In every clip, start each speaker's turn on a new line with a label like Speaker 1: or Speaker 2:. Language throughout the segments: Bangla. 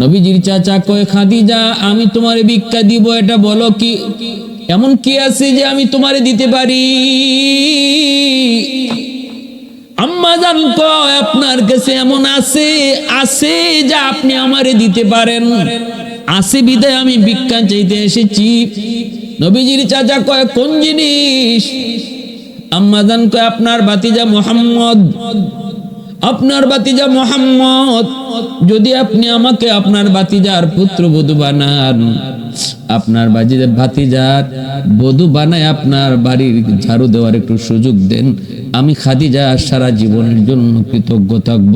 Speaker 1: নবীজির চাচা কয়, খাদিজা আমি তোমারে ভিক্ষা দিব, এটা বলো কি এমন কি আছে যে আমি তোমারে দিতে পারি? আম্মা জান কয়, আপনার কাছে এমন আছে আছে যা আপনি আমারে দিতে পারেন, আছে বিদায় আমি ভিক্ষা চাইতে এসেছি। নবীজির চাচা কয়, কোন জিনিস? আম্মা জান কয়, আপনার ভাতিজা মুহাম্মদ, আপনার ভাতিজা মুহাম্মদ, যদি আপনি আমাকে আপনার ভাতিজার পুত্রবধূ বানান, আপনার ভাতিজার বধূ বানায় আপনার বাড়ির ঝাড়ু দেওয়ার একটু সুযোগ দেন, আমি খাদিজা সারা জীবনের জন্য কৃতজ্ঞ থাকব।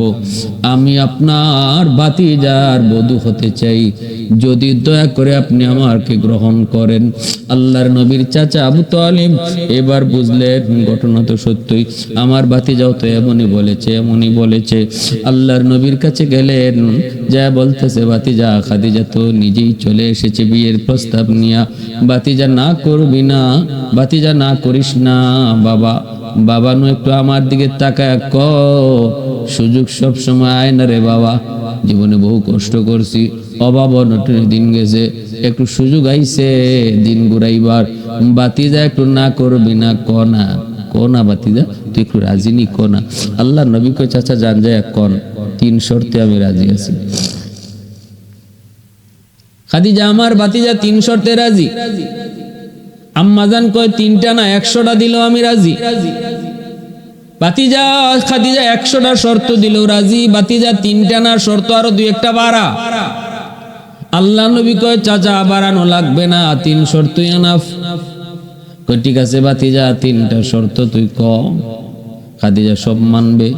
Speaker 1: আমি আপনার ভাতিজার বধূ হতে চাই, যদি দয়া করে আপনি আমাকে গ্রহণ করেন। আল্লাহর নবীর চাচা আবু তালিব এবার বুঝলেন ঘটনা তো সত্যই, আমার ভাতিজাও তো এমনই বলেছে। আল্লাহর নবীর কাছে গেলেন, যা বলতেছে, ভাতিজা খাদিজা তো নিজেই চলে এসেছে বিয়ের প্রস্তাব নিয়া। ভাতিজা না করবি না, ভাতিজা না করিস না বাবা নো একটু আমার দিকে তাকায় ক, সুযোগ সব সময় আয় না রে বাবা, জীবনে বহু কষ্ট করছি, অভাব অনটনের দিন গেছে, একটু সুযোগ আইছে দিন ঘুরাইবার, ভাতিজা একটু না করবি না, ক না ভাতিজা, তুই একটু রাজি নি, ক না। আল্লাহ নবী কয়, চাচা জান যায় কন, 3 শর্তে আমি রাজি আছি। খাদিজা আমার ভাতিজা 3 শর্তে রাজি। আম্মাজান কয়, 3টা না 100টা দিলেও আমি রাজি। ভাতিজা খাদিজা 100টা শর্ত দিলেও রাজি, ভাতিজা 3টা না শর্ত আরো 2-1টা বাড়া। আল্লাহ নবী কয়, চাচা বাড়ানো লাগবে না, 3 শর্তই এনাফ। কয় ঠিক আছে ভাতিজা, 3টা শর্ত তুই ক। খাদিজা সব মানবে,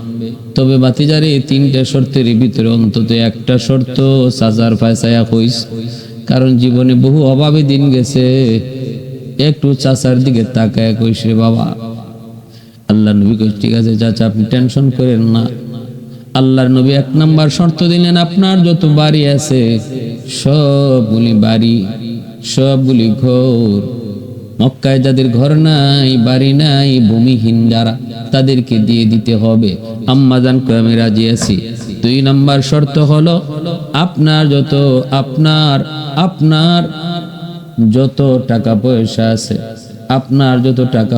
Speaker 1: তবে ভাতিজার এই 3টা শর্তের ভিতরে অন্তত একটা শর্ত চাচার ফায়সায়া কইস, কারণ জীবনে বহু অভাবে দিন গেছে, একটু চাচার দিকে তাকায় কইস রে বাবা। আল্লাহ নবী কই, ঠিক আছে চাচা আপনি টেনশন করেন না। আল্লাহর নবী 1 নাম্বার শর্ত দিলেন, আপনার যত বাড়ি আছে সবগুলি বাড়ি, সবগুলি ঘর, মক্কায় যাদের ঘর নাই, বাড়ি নাই, ভূমিহীন যারা, তাদেরকে দিয়ে দিতে হবে। আম্মা জান কয়, আমি রাজি আছি। 2 নাম্বার শর্ত হলো, আপনার যত টাকা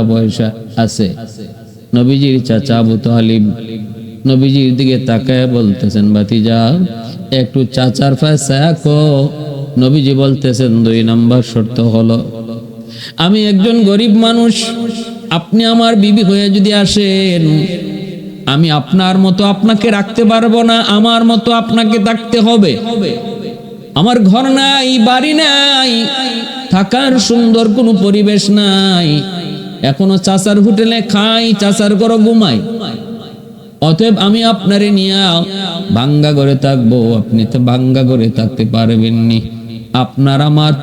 Speaker 1: পয়সা আছে, নবীজির চাচা আবু তালিব নবীজির দিকে তাকায় বলতেছেন, ভাতিজা একটু চাচার ফায়সায়া কো। নবীজি বলতেছেন, 2 নাম্বার শর্ত হলো, আমি একজন গরিব মানুষ, আপনি আমার বিবি হয়ে যদি আসেন, আমি আপনার মতো আপনাকে রাখতে পারবো না, আমার মতো আপনাকে থাকতে হবে। আমার ঘর নাই, বাড়ি নাই, থাকার সুন্দর কোনো পরিবেশ নাই, এখনো চাচার হোটেলে খাই, চাচার ঘরে ঘুমাই, অতএব আমি আপনারে নিয়ে ভাঙ্গা ঘরে থাকবো, আপনি তো ভাঙ্গা ঘরে থাকতে পারবেন নি। আপনার আমার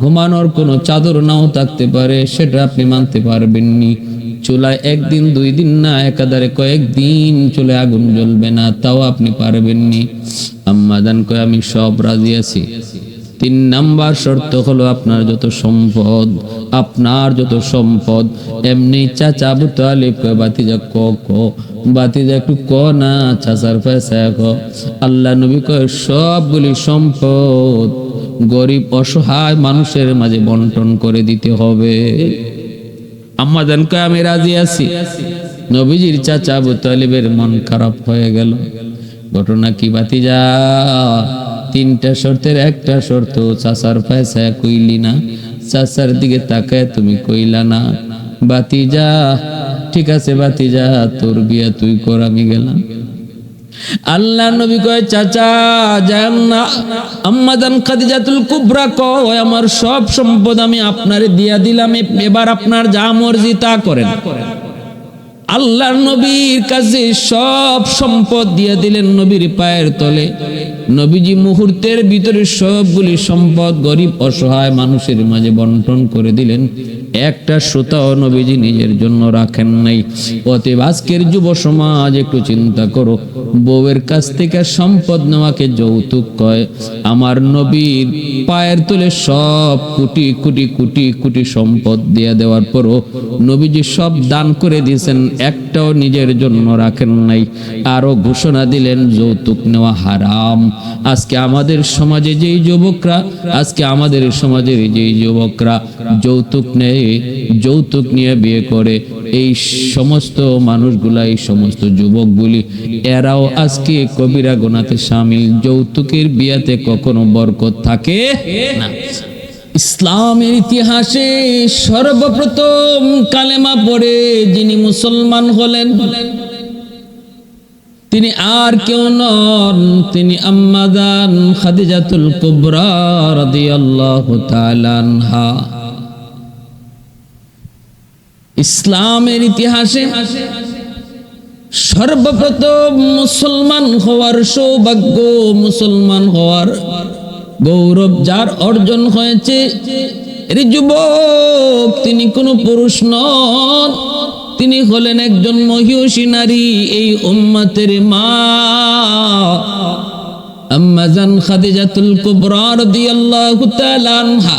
Speaker 1: ঘুমানোর কোনো চাদর নাও থাকতে পারে, সেটা আপনি মানতে পারবেন নি। চুলায় 1 দিন 2 দিন না, একাধারে কয়েকদিন চুলে আগুন জ্বলবে না, তাও আপনি পারবেন নি। আম্মা জান কয়, আমি সব রাজি আছি। 3 নাম্বার শর্ত হলো, আপনার যত সম্পদ, এমনি চাচা আবু তালিব কয়, ভাতিজা ভাতিজা একটু ক না, চাচার ফায়সায়া ক। আল্লাহ নবী কয়, সবগুলি সম্পদ গরিব অসহায় মানুষের মাঝে বন্টন করে দিতে হবে। আম্মা জান কয়, আমি রাজি আছি। নবীজির চাচা আবু তালিবের মন খারাপ হয়ে গেল। ঘটনা কি ভাতিজা, 3টা শর্তের একটা শর্ত চাচার ফায়সায়া কইলি না, চাচার দিকে তাকায় তুমি কইলা না। ভাতিজা ঠিক আছে ভাতিজা, তোর বিয়া তুই কর, আমি গেলাম। আল্লাহ নবী কয়, চাচা যান না। আম্মা জান খাদিজাতুল কুবরা কয়, আমার সব সম্পদ আমি আপনারে দিয়া দিলাম, এবার আপনার যা মর্জি তা করেন। আল্লাহর নবীর কাছে সব সম্পদ দিয়ে দিলেন নবীর পায়ের তলে। নবীজি মুহূর্তের ভিতরে সবগুলি সম্পদ গরিব অসহায় মানুষের মাঝে বন্টন করে দিলেন। একটা সুতাও নবীজি নিজের জন্য রাখেন নাই। অতএব আজকের যুব সমাজ একটু চিন্তা করো, বউয়ের কাছ থেকে সম্পদ নেওয়াকে যৌতুক কয়। আমার নবীর পায়ের তলে সব কোটি কোটি কোটি কোটি সম্পদ দিয়ে দেওয়ার পরও নবীজি সব দান করে দিয়েছেন, একটাও নিজের জন্য রাখেন নাই। আরো ঘোষণা দিলেন যৌতুক নেওয়া হারাম। আজকে আমাদের সমাজে যেই যুবকরা যৌতুক নেয়, যৌতুক নিয়ে বিয়ে করে, এই সমস্ত মানুষগুলা, এই সমস্ত যুবকগুলি, এরাও আজকে কবিরা গুনাতে শামিল। যৌতুকের বিয়াতে কখনো বরকত থাকে না। ইসলামের ইতিহাসে সর্বপ্রথম কালেমা পড়ে যিনি মুসলমান হলেন তিনি আর কেউ নন, তিনি আম্মা জান খাদিজাতুল কুবরা রাদিয়াল্লাহু তাআলা আনহা। ইসলামের ইতিহাসে সর্বপ্রথম মুসলমান হওয়ার সৌভাগ্য, মুসলমান হওয়ার গৌরব যার অর্জন হয়েছে, এর যুবক তিনি কোনো পুরুষ নন, তিনি হলেন একজন মহিষী নারী, এই উম্মতের মা আম্মা জান খাদিজাতুল কুবরা রাদিয়াল্লাহু তাআলা আনহা।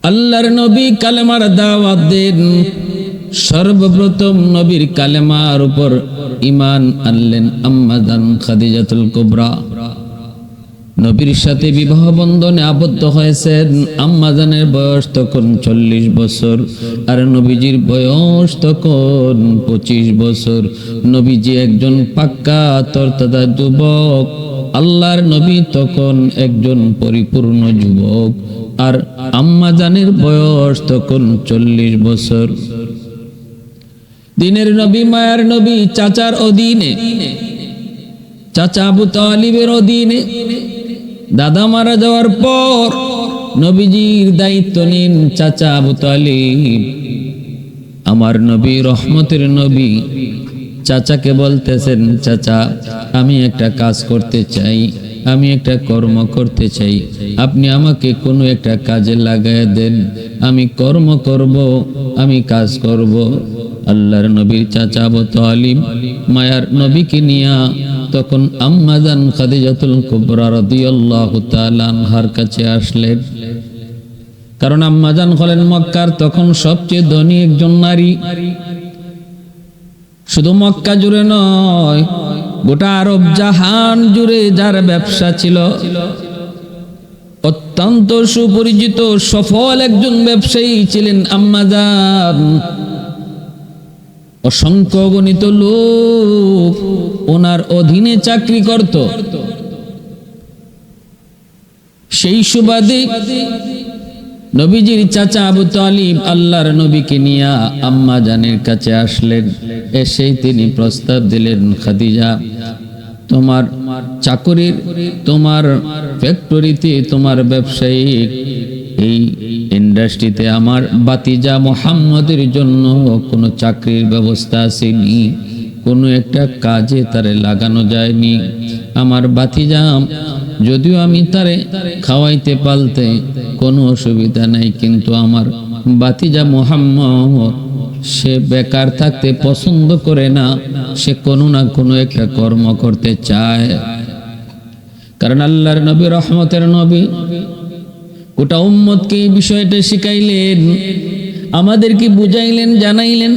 Speaker 1: আল্লাহর নবী কালেমার দাওয়াত দেন, সর্বপ্রথম নবীর কালেমার উপর ঈমান আনলেন আম্মা জান খাদিজাতুল কুবরা। নবীর সাথে বিবাহ বন্ধনে আবদ্ধ হয়েছেন। আম্মা জানের বয়স তখন 40 বছর, আর নবীজির বয়স তখন 25 বছর। নবীজি একজন পাক্কা তরতাজা যুবক, আল্লাহর নবী তখন একজন পরিপূর্ণ যুবক, আর আম্মা জানের বয়স তখন 40 বছর। দিনের নবী, মায়ার নবী, চাচার অধীনে, চাচা আবু তালিবের অধীনে দাদা মারা যাওয়ার পর নবীজির দায়িত্ব নিন চাচা আবু তালিব। আমার নবী, রহমতের নবী, চাচাকে বলতেছেন, চাচা আমি একটা কাজ করতে চাই, আমি একটা কর্ম করতে চাই, আপনি আমাকে কোনো একটা কাজে লাগায় দেন, আমি কর্ম করব, আমি কাজ করব। আল্লাহর নবীর চাচা আবু তালিব মায়ার নবীকে নিয়ে তখন আম্মা জান খাদিজাতুল কুবরা রাদিয়াল্লাহু তাআলা আনহার কাছে আসলেন। কারণ আম্মা জান হলেন মক্কার তখন সবচেয়ে ধনী একজন নারী। শুধু মক্কা জুড়ে নয়, গোটা আরব জাহান জুড়ে যার ব্যবসা ছিল, অত্যন্ত সুপরিচিত সফল একজন ব্যবসায়ী ছিলেন আম্মা জান। অসংখ্য গণিত লোক ওনার অধীনে চাকরি করত। সেই সুবাদে নবীজির চাচা আবু তালিব আল্লাহর নবীকে নিয়ে আম্মা জানের কাছে আসলেন। এসেই তিনি প্রস্তাব দিলেন, খাদিজা তোমার চাকরির, তোমার ফ্যাক্টরিতে, তোমার ব্যবসায়িক এই ইন্ডাস্ট্রিতে আমার বাতিজা মুহাম্মদের জন্য কোনো চাকরির ব্যবস্থা আসেনি, কোনো একটা কাজে তারে লাগানো যায়নি। আমার বাতিজা, যদিও আমি তারে খাওয়াইতে পালতে কোনো অসুবিধা নাই, কিন্তু আমার বাতিজা মুহাম্মদ সে বেকার থাকতে পছন্দ করে না, সে কোনো না কোনো একটা কর্ম করতে চায়। কারণ আল্লাহর নবী, রহমতের নবী, গোটা উম্মতকে এই বিষয়টা শিখাইলেন, আমাদেরকে বুঝাইলেন, জানাইলেন।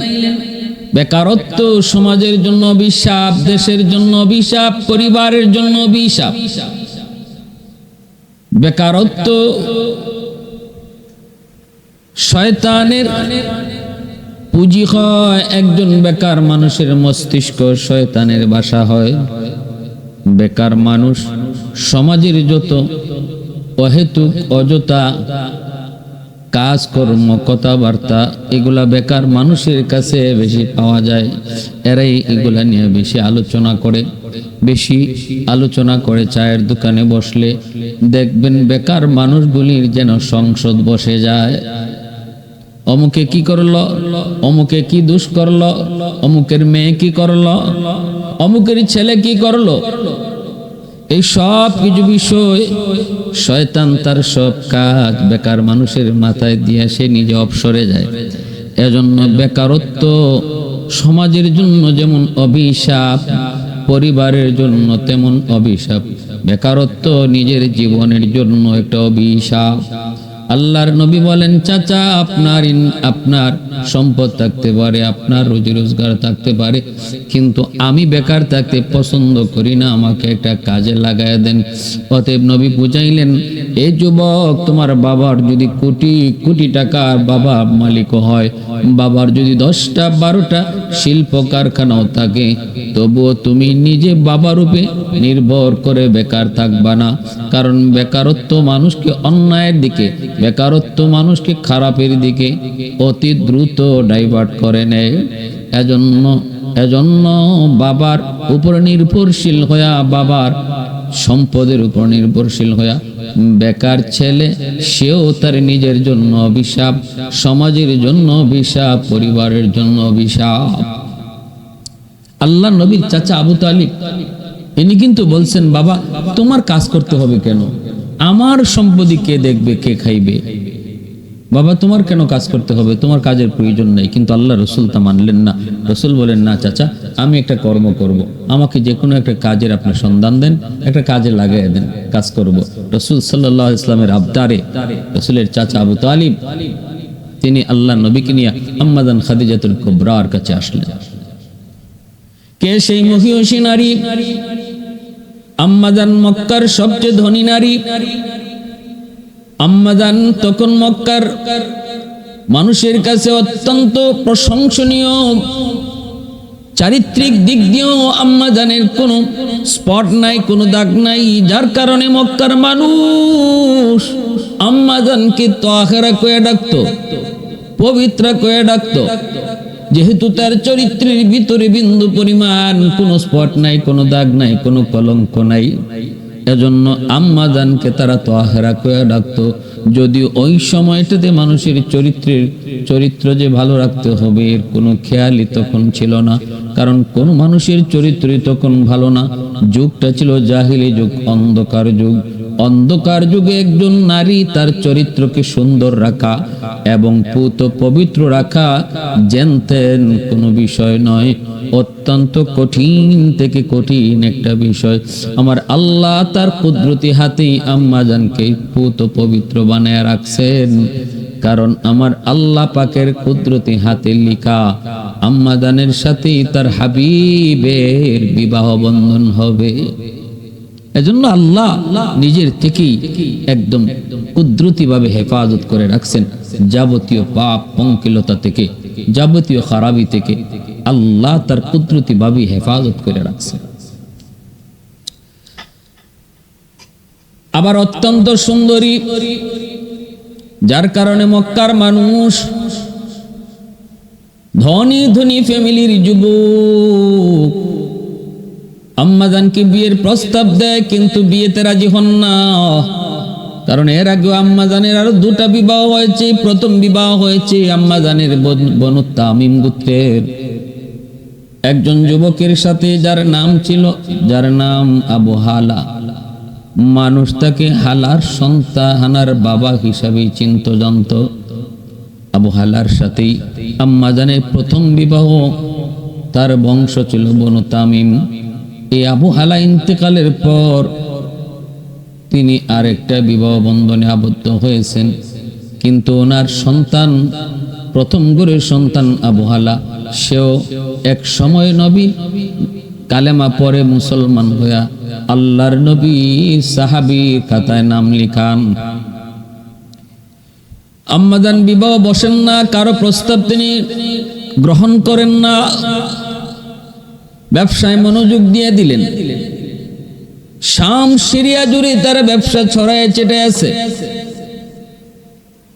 Speaker 1: বেকারত্ব সমাজের জন্য অভিশাপ, দেশের জন্য অভিশাপ, পরিবারের জন্য অভিশাপ। বেকারত্ব শয়তানের পুঁজি হয়, একজন বেকার মানুষের মস্তিষ্ক শয়তানের বাসা হয়। বেকার মানুষ সমাজের যত অহেতুক অযথা কাজকর্ম, কথাবার্তা, এগুলা বেকার মানুষের কাছে বেশি পাওয়া যায়। এরাই এগুলা নিয়ে বেশি আলোচনা করে। চায়ের দোকানে বসলে দেখবেন বেকার মানুষগুলির যেন সংসদ বসে যায়। অমুকে কি করলো, অমুকে কি দোষ করলো, অমুকের মেয়ে কি করলো, অমুকের ছেলে কি করলো। এই সব কিছু বিষয় শয়তান তার সব কাজ বেকার মানুষের মাথায় দিয়ে সে নিজে অবসরে যায়। এজন্য বেকারত্ব সমাজের জন্য যেমন অভিশাপ, পরিবারের জন্য তেমন অভিশাপ। বেকারত্ব নিজের জীবনের জন্য একটা অভিশাপ। আল্লাহর নবী বলেন, চাচা আপনার সম্পদ থাকতে পারে, আপনার রুজি রোজগার থাকতে পারে, কিন্তু আমি বেকার থাকতে পছন্দ করি না, আমাকে একটা কাজে লাগায় দেন। অতএব নবী বুঝাইলেন, এই যুবক, তোমার বাবার যদি কোটি কোটি টাকার বাবা মালিক হয়, বাবার যদি 10টা 12টা শিল্প কারখানাও থাকে, তবুও তুমি নিজে বাবার উপরে নির্ভর করে বেকার থাকবা না। কারণ বেকারত্ব মানুষকে অন্যায়ের দিকে, বেকারত্ব মানুষকে খারাপের দিকে অতি দ্রুত ডাইভার্ট করে নেয়। এজন্য বাবার উপর নির্ভরশীল হইয়া, বাবার সম্পদের উপর নির্ভরশীল হইয়া বেকার ছেলে, সেও তার নিজের জন্য অভিশাপ, সমাজের জন্য অভিশাপ, পরিবারের জন্য অভিশাপ। আল্লাহ নবীর চাচা আবু তালিব ইনি কিন্তু বলছেন, বাবা তোমার কাজ করতে হবে কেন? আমার সম্পত্তি কে দেখবে, কে খাইবে? বাবা তোমার কেন কাজ করতে হবে? তোমার কাজের প্রয়োজন নেই। কিন্তু আল্লাহ রসুল তা মানলেন না। রসুল বলেন, না চাচা, আমি একটা কর্ম করব, আমাকে যে কোনো একটা কাজের আপনি সন্ধান দেন, একটা কাজে লাগাই দেন, কাজ করব। রসুল সাল্লাল্লাহু আলাইহি ওয়াসাল্লামের আবদারে রসুলের চাচা আবু তালিব তিনি আল্লাহ নবীকে নিয়ে আম্মাজান খাদিজাতুল কুবরার কাছে আসলেন। কে সেই মহিয়সী নারী? আম্মাজান মক্কার সবচেয়ে ধনী নারী। আম্মাজান তখন মক্কার মানুষের কাছে অত্যন্ত প্রশংসনীয়, চারিত্রিক দিক দিয়েও আম্মাজানের কোনো স্পট নাই, কোনো দাগ নাই, যার কারণে মক্কার মানুষ আম্মাজানকে তাহেরা কয়ে ডাকত, পবিত্রা কয়ে ডাকত। যেহেতু তার চরিত্রের ভিতরে বিন্দু পরিমাণ কোনো স্পট নাই, কোনো দাগ নাই, কোনো কলঙ্ক নাই, এজন্য আম্মাজানকে তারা তাহেরা কয়ে ডাকতো। যদিও ওই সময়টাতে মানুষের চরিত্র যে ভালো রাখতে হবে এর কোনো খেয়ালই তখন ছিল না। কারণ কোন মানুষের চরিত্রই তখন ভালো না। যুগটা ছিল জাহিলি যুগ, অন্ধকার যুগ। অন্ধকার যুগে একজন নারী তার চরিত্রকে সুন্দর রাখা এবং পুত পবিত্র রাখা জেনতেন কোনো বিষয় নয়, অত্যন্ত কঠিন থেকে কঠিন একটা বিষয়। আমার আল্লাহ তার কুদরতি হাতেই আম্মাজানকে পুত পবিত্র বানায় রাখছেন। কারণ আমার আল্লাহ পাকের কুদরতি হাতে লিখা আম্মাজানের সাথেই তার হাবিবের বিবাহ বন্ধন হবে। এজন্য আল্লাহ নিজের থেকেই একদম কুদরতি ভাবে হেফাজত করে রাখছেন যাবতীয় পাপ পঙ্কিলতা থেকে, যাবতীয় খারাপি থেকে আল্লাহ তার কুদরতি ভাবে হেফাজত করে রাখছেন। আবার অত্যন্ত সুন্দরী, যার কারণে মক্কার মানুষ ধনী ধনী ফ্যামিলির যুবক আম্মাজানকে বিয়ের প্রস্তাব দেয়, কিন্তু বিয়েতে রাজি হন না। কারণ এর আগে আম্মাজানের আরো 2টা বিবাহ হয়েছে। প্রথম বিবাহ হয়েছে আম্মাজানের বনু তামিম গোত্রের একজন যুবকের সাথে, যার নাম আবু হালা। মানুষ তাকে হালার সন্তানার বাবা হিসাবে চিনত, জানত। আবু হালার সাথেই আম্মাজানের প্রথম বিবাহ, তার বংশ ছিল বনু তামিম। এই আবু হালা ইন্তেকালের পর তিনি আরেকটা বিবাহ বন্ধনে আবদ্ধ হয়েছেন, কিন্তু ওনার সন্তান, প্রথম ঘরের সন্তান আবু হালা, সেও এক সময় নবী কালেমা পরে মুসলমান হইয়া আল্লাহর নবী সাহাবী খাতায় নাম লিখান। আম্মাজান বিবাহ বসেন না, কারো প্রস্তাব তিনি গ্রহণ করেন না, ব্যবসায় মনোযোগ দিয়ে দিলেন। শাম সিরিয়া জুড়ে তার ব্যবসা ছড়ায় ছেটে আছে।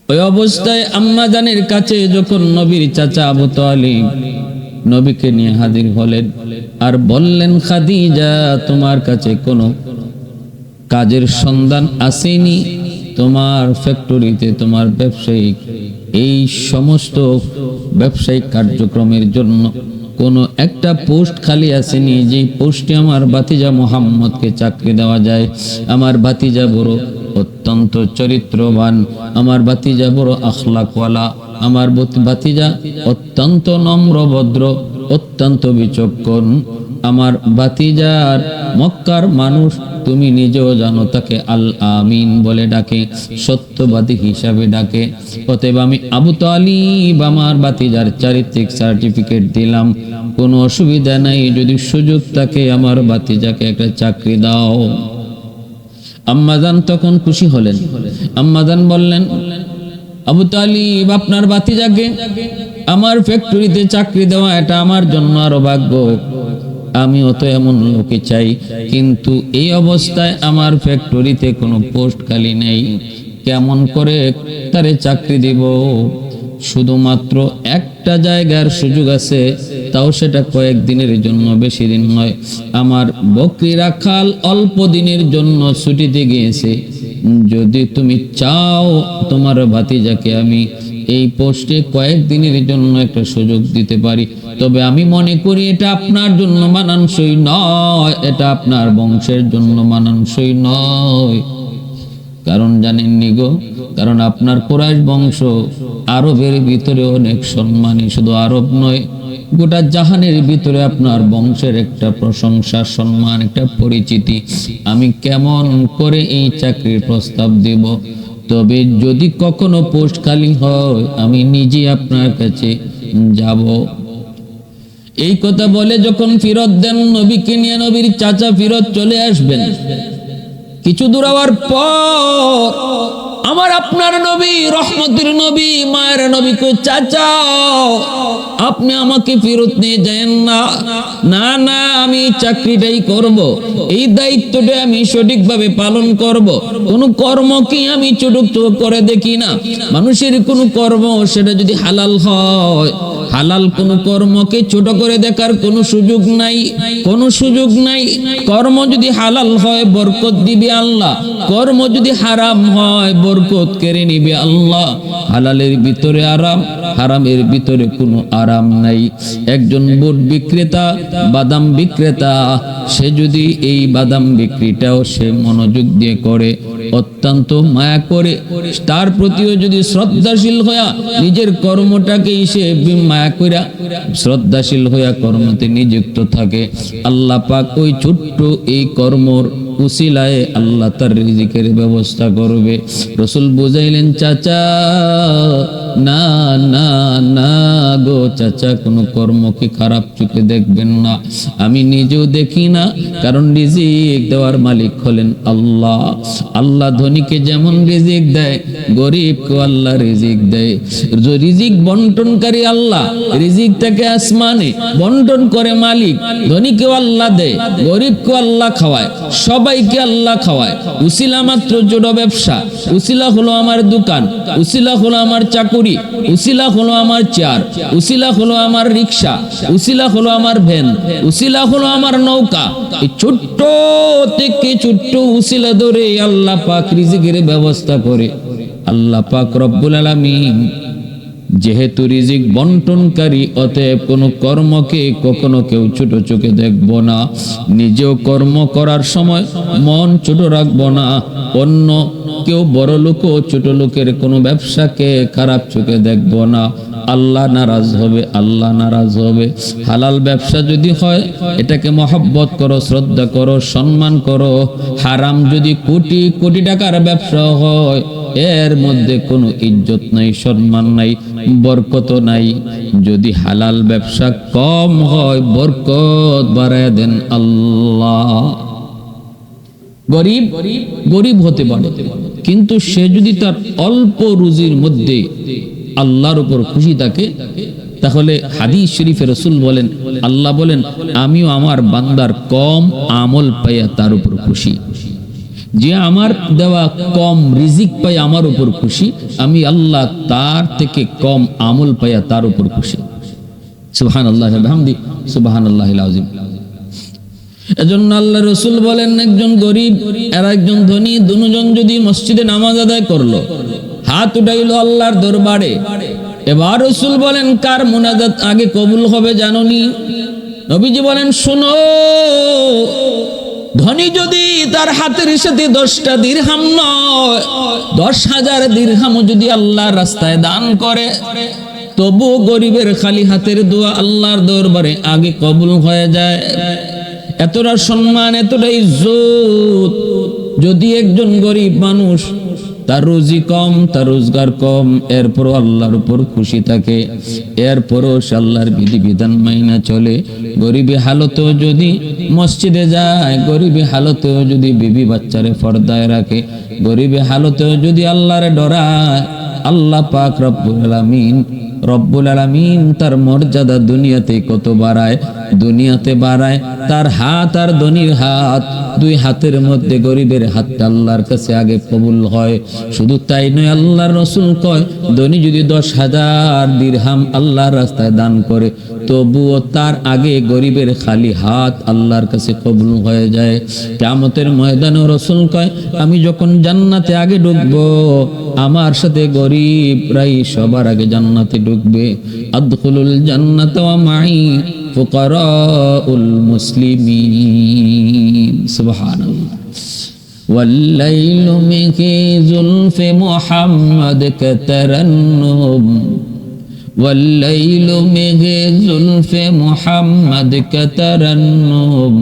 Speaker 1: ওই অবস্থায় আম্মাজানের কাছে যখন নবীর চাচা আবু তালিব নবীকে নিয়ে হাজির হলেন আর বললেন, খাদিজা, তোমার কাছে কোনো কাজের সন্ধান আসেনি? তোমার ফ্যাক্টরিতে, তোমার ব্যবসায়িক এই সমস্ত ব্যবসায়িক কার্যক্রমের জন্য কোনো একটা পোস্ট খালি আসেনি যে পোস্টে আমার ভাতিজা মোহাম্মদকে চাকরি দেওয়া যায়। আমার ভাতিজা বড় অত্যন্ত চরিত্রবান, আমার ভাতিজা বড় আখলাকওয়ালা, আমার ভাতিজা অত্যন্ত নম্র ভদ্র, অত্যন্ত বিচক্ষণ। আমার ভাতিজার মক্কার মানুষ, তুমি নিজেও জানো, তাকে আল আমিন বলে ডাকে, সত্যবাদী হিসাবে ডাকে। অতএব আমি আবু তালিব আমার ভাতিজার চারিত্রিক সার্টিফিকেট দিলাম, কোনো অসুবিধা নাই, যদি সুযোগ থাকে আমার ভাতিজাকে একটা চাকরি দাও। আম্মাজান তখন খুশি হলেন। আম্মাজান বললেন, আবু তালিব আপনার ভাতিজাকে আমার ফ্যাক্টরিতে চাকরি দেওয়া এটা আমার জন্য আরো ভাগ্য। আমিও তো এমন লোকে চাই, কিন্তু এই অবস্থায় আমার ফ্যাক্টরিতে কোনো পোস্ট খালি নেই, কেমন করে তারে চাকরি দিব? শুধুমাত্র একটা জায়গার সুযোগ আছে, তাও সেটা কয়েকদিনের জন্য, বেশি দিন নয়। আমার বকরি রাখাল অল্প দিনের জন্য ছুটিতে গিয়েছে, যদি তুমি চাও তোমার ভাতিজাকে আমি এই পোস্টে কয়েকদিনের জন্য একটা সুযোগ দিতে পারি, তবে আমি মনে করি এটা আপনার জন্য মানানসই নয়, এটা আপনার বংশের জন্য মানানসই নয়। কারণ জানেননি গো, কারণ আপনার কুরাইশ বংশ আরবের ভিতরে অনেক সম্মানী, শুধু আরব নয়, গোটা জাহানের ভিতরে আপনার বংশের একটা প্রশংসা, সম্মান, একটা পরিচিতি। আমি কেমন করে এই চাকরির প্রস্তাব দেব? তবে যদি কখনো পোস্ট খালি হয় আমি নিজে আপনার কাছে যাব। এই কথা বলে যখন ফিরত দেন নবীকে নিয়ে, নবীর চাচা ফিরত চলে আসবেন। কিছু দূর যাওয়ার পর আমার আপনার নবী, রহমতের নবী, মায়ের নবী কই, চাচা আপনি আমাকে ফেরত নিয়ে যান না। না না, আমি চাকরিটাই করব, এই দায়িত্বটা আমি সঠিকভাবে পালন করব। কোন কর্মকে আমি ছোট করে দেখি না। মানুষের কোন কর্ম সেটা যদি হালাল হয়, হালাল কোন কর্মকে ছোট করে দেখার কোনো সুযোগ নাই, কোনো সুযোগ নাই। কর্ম যদি হালাল হয় বরকত দিবে আল্লাহ, কর্ম যদি হারাম হয় বরকত কেড়ে নিবে আল্লাহ। হালালের ভিতরে আরাম, হারামের ভিতরে কোনো আরাম নাই। একজন বুট বিক্রেতা, বাদাম বিক্রেতা, সে যদি এই বাদাম বিক্রিটাও সে মনোযোগ দিয়ে করে, অত্যন্ত মায়া করে, তার প্রতিও যদি শ্রদ্ধাশীল হইয়া নিজের কর্মটাকে সে মায়া কইরা শ্রদ্ধাশীল হইয়া কর্মতে নিযুক্ত থাকে, আল্লাহ পাক ওই ছোট্ট এই কর্মর উসিলায় আল্লাহ তার রিজিকের ব্যবস্থা করবে। রাসূল বুঝাইলেন, চাচা না না না গো চাচা, কোনো কর্মকে খারাপ চোখে দেখবেন না। আমি নিজেও দেখি না, কারণ রিজিক দেওয়ার মালিক হলেন আল্লাহ। আল্লাহ ধনীকে যেমন রিজিক দেয়, গরিবকে আল্লাহ রিজিক দেয়। রিজিক বন্টনকারী আল্লাহ, রিজিকটাকে আসমানে বন্টন করে মালিক। ধনীকেও আল্লাহ দেয়, গরিবকেও আল্লাহ খাওয়ায়, সবাইকে আল্লাহ খাওয়ায়। উসিলা মাত্র ছোট ব্যবসা, উসিলা হলো আমার দোকান, উসিলা হলো আমার চাকুরি, উসিলা হলো আমার চেয়ার, উসিলা হলো আমার রিক্সা, উসিলা হলো আমার ভ্যান, উসিলা হলো আমার নৌকা। এই ছোট্ট থেকে ছোট্ট উসিলা ধরে আল্লাহ পাক রিজিকের ব্যবস্থা করে। আল্লাহ পাক রব্বুল আলামিন যেহেতু রিজিক বন্টনকারী, অতএব কোনো কর্মকে কখনো কেউ ছোট চোখে দেখব না। নিজেও কর্ম করার সময় মন ছোট রাখবো না। অন্য কেউ বড় লোক ও ছোট লোকের কোনো ব্যবসাকে খারাপ চোখে দেখব না। আল্লাহ নারাজ হবে, আল্লাহ নারাজ হবে। হালাল ব্যবসা যদি হয় এটাকে মহব্বত করো, শ্রদ্ধা করো, সম্মান করো। হারাম যদি কোটি কোটি টাকার ব্যবসা হয়, এর মধ্যে কোনো ইজ্জত নাই, সম্মান নাই, বরকত নাই। যদি হালাল ব্যবসা কম হয়, বরকত বাড়ায় দেন আল্লাহ। গরিব গরিব হতে পারে, কিন্তু সে যদি তার অল্প রুজির মধ্যে আল্লাহর উপর খুশি থাকে, তাহলে হাদিস শরীফে রাসূল বলেন, আল্লাহ বলেন, আমিও আমার বান্দার কম আমল পাইয়া তার উপর খুশি। যে আমার দেওয়া কম রিজিক পাই আমার উপর খুশি, আমি আল্লাহ তার থেকে কম আমল পাইয়া তার উপর খুশি। সুবহানাল্লাহি ওয়া বিহামদিহি, সুবহানাল্লাহিল আযীম। এজন্য আল্লাহ রাসূল বলেন, একজন গরিব আর একজন ধনী দুজন যদি মসজিদে নামাজ আদায় করলো, হাত উঠাইলো আল্লাহর দরবারে, এবার রাসূল বলেন কার মুনাজাত আগে কবুল হবে জানোনি? নবীজি বলেন শোনো, ধনী যদি তার হাতের সাথে 10টা দিরহাম নয় 10,000 দিরহামও যদি আল্লাহর রাস্তায় দান করে, তবু গরিবের খালি হাতের দোয়া আল্লাহর দরবারে আগে কবুল হয়ে যায়। এতটা সম্মান, এতটা ইজ্জত যদি একজন গরিব মানুষ, তার রুজি কম, তার রোজগার কম, এরপরও আল্লাহর উপর খুশি থাকে, এরপরও সে আল্লাহর বিধিবিধান মাইনা চলে, গরিবী হালতেও যদি মসজিদে যায়, গরিবী হালতেও যদি বিবি বাচ্চারে পর্দায় রাখে, গরিবী হালতেও যদি আল্লাহরে ডরায়, আল্লাহ পাক রব্বুল আলামিন তার মর্যাদা দুনিয়াতে কত বাড়ায়, দুনিয়াতে বাড়ায় তার হাত আর ধনীর হাত, দুই হাতের মধ্যে গরিবের হাতটা আল্লাহর কাছে আগে কবুল হয়। শুধু তাই নয়, আল্লাহর রাসূল কয় ধনী যদি 10,000 দিরহাম আল্লাহর রাস্তায় দান করে, তবুও তার আগে গরিবের খালি হাত আল্লাহর কাছে কবুল হয়ে যায়। কিয়ামতের ময়দানে রাসূল কয় আমি যখন জান্নাতে আগে ঢুকবো, আমার সাথে গরিবরাই সবার আগে জান্নাতে ঢুকবে। আদখুলুল জান্নাতা ওয়া মাই ফুকারাউল মুসলিমিন। সুবহানাল্লাহ। ওয়াল্লাইলু মিকি যুলফি মুহাম্মদ কাতারান্নুম, ওয়াল্লাইলু মিকি যুলফি মুহাম্মদ কাতারান্নুম,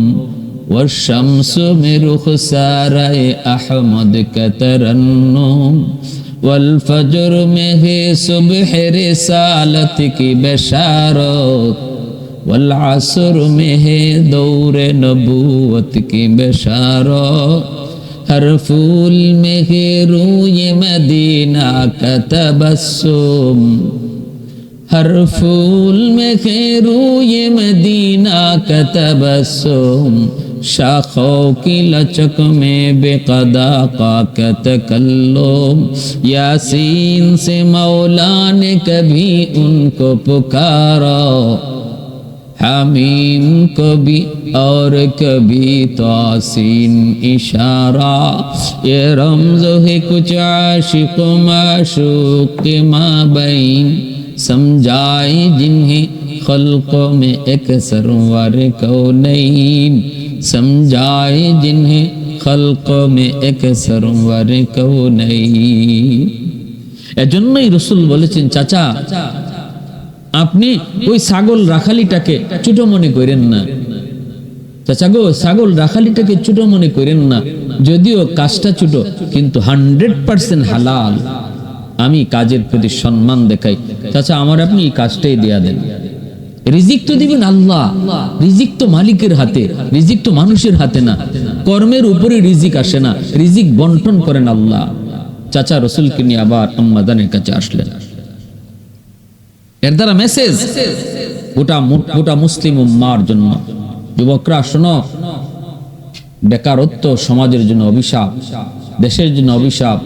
Speaker 1: ওয়াশ-শামসু মিন রুখসারায়ে আহমদ কাতারান্নুম, والفجر में है सुबह रिसालत की बशारत, والعصر में है दौर नबूवत की बशारत, हर फूल में है रूय मदीना का तबस्सुम, हर फूल में है रूय मदीना का तबस्सुम, शाखों की लचक में बेक़दा का तकल्लुम, यासीन से मौला ने कभी उनको पुकारा, हामीम कभी और कभी तासीन इशारा, ये रमज़ है कुछ आशिक़ माशूक़ के माबैन, समझाए जिन्हें खल्क़ों में एक सरवर कौनैन, समझाए जिन्हें खल्क़ों में एक सरवर कौनैन। এজন্যই রাসূল বলেছেন চাচা আপনি ওই ছাগল রাখালিটাকে ছোট মনে করেন না, চাচা গো ছাগল রাখালিটাকে ছোট মনে করেন না, যদিও কাজটা ছোট কিন্তু 100% হালাল। আমি কাজের প্রতি সম্মান দেখাই, চাচা আমার আপনি এই কাজটাই দেয়া দেন। রিজিক তো দিবেন আল্লাহ, রিজিক তো মালিকের হাতে, রিজিক তো মানুষের হাতে না, কর্মের উপরে রিজিক আসে না, রিজিক বন্টন করেন আল্লাহ। চাচা রাসূলকে নিয়ে আবার আম্মাজানের কাছে আসলেন। এর দ্বারা মেসেজ গোটা মুসলিম উম্মার জন্য, যুবকরা শোনো, বেকারত্ব সমাজের জন্য অভিশাপ, দেশের জন্য অভিশাপ,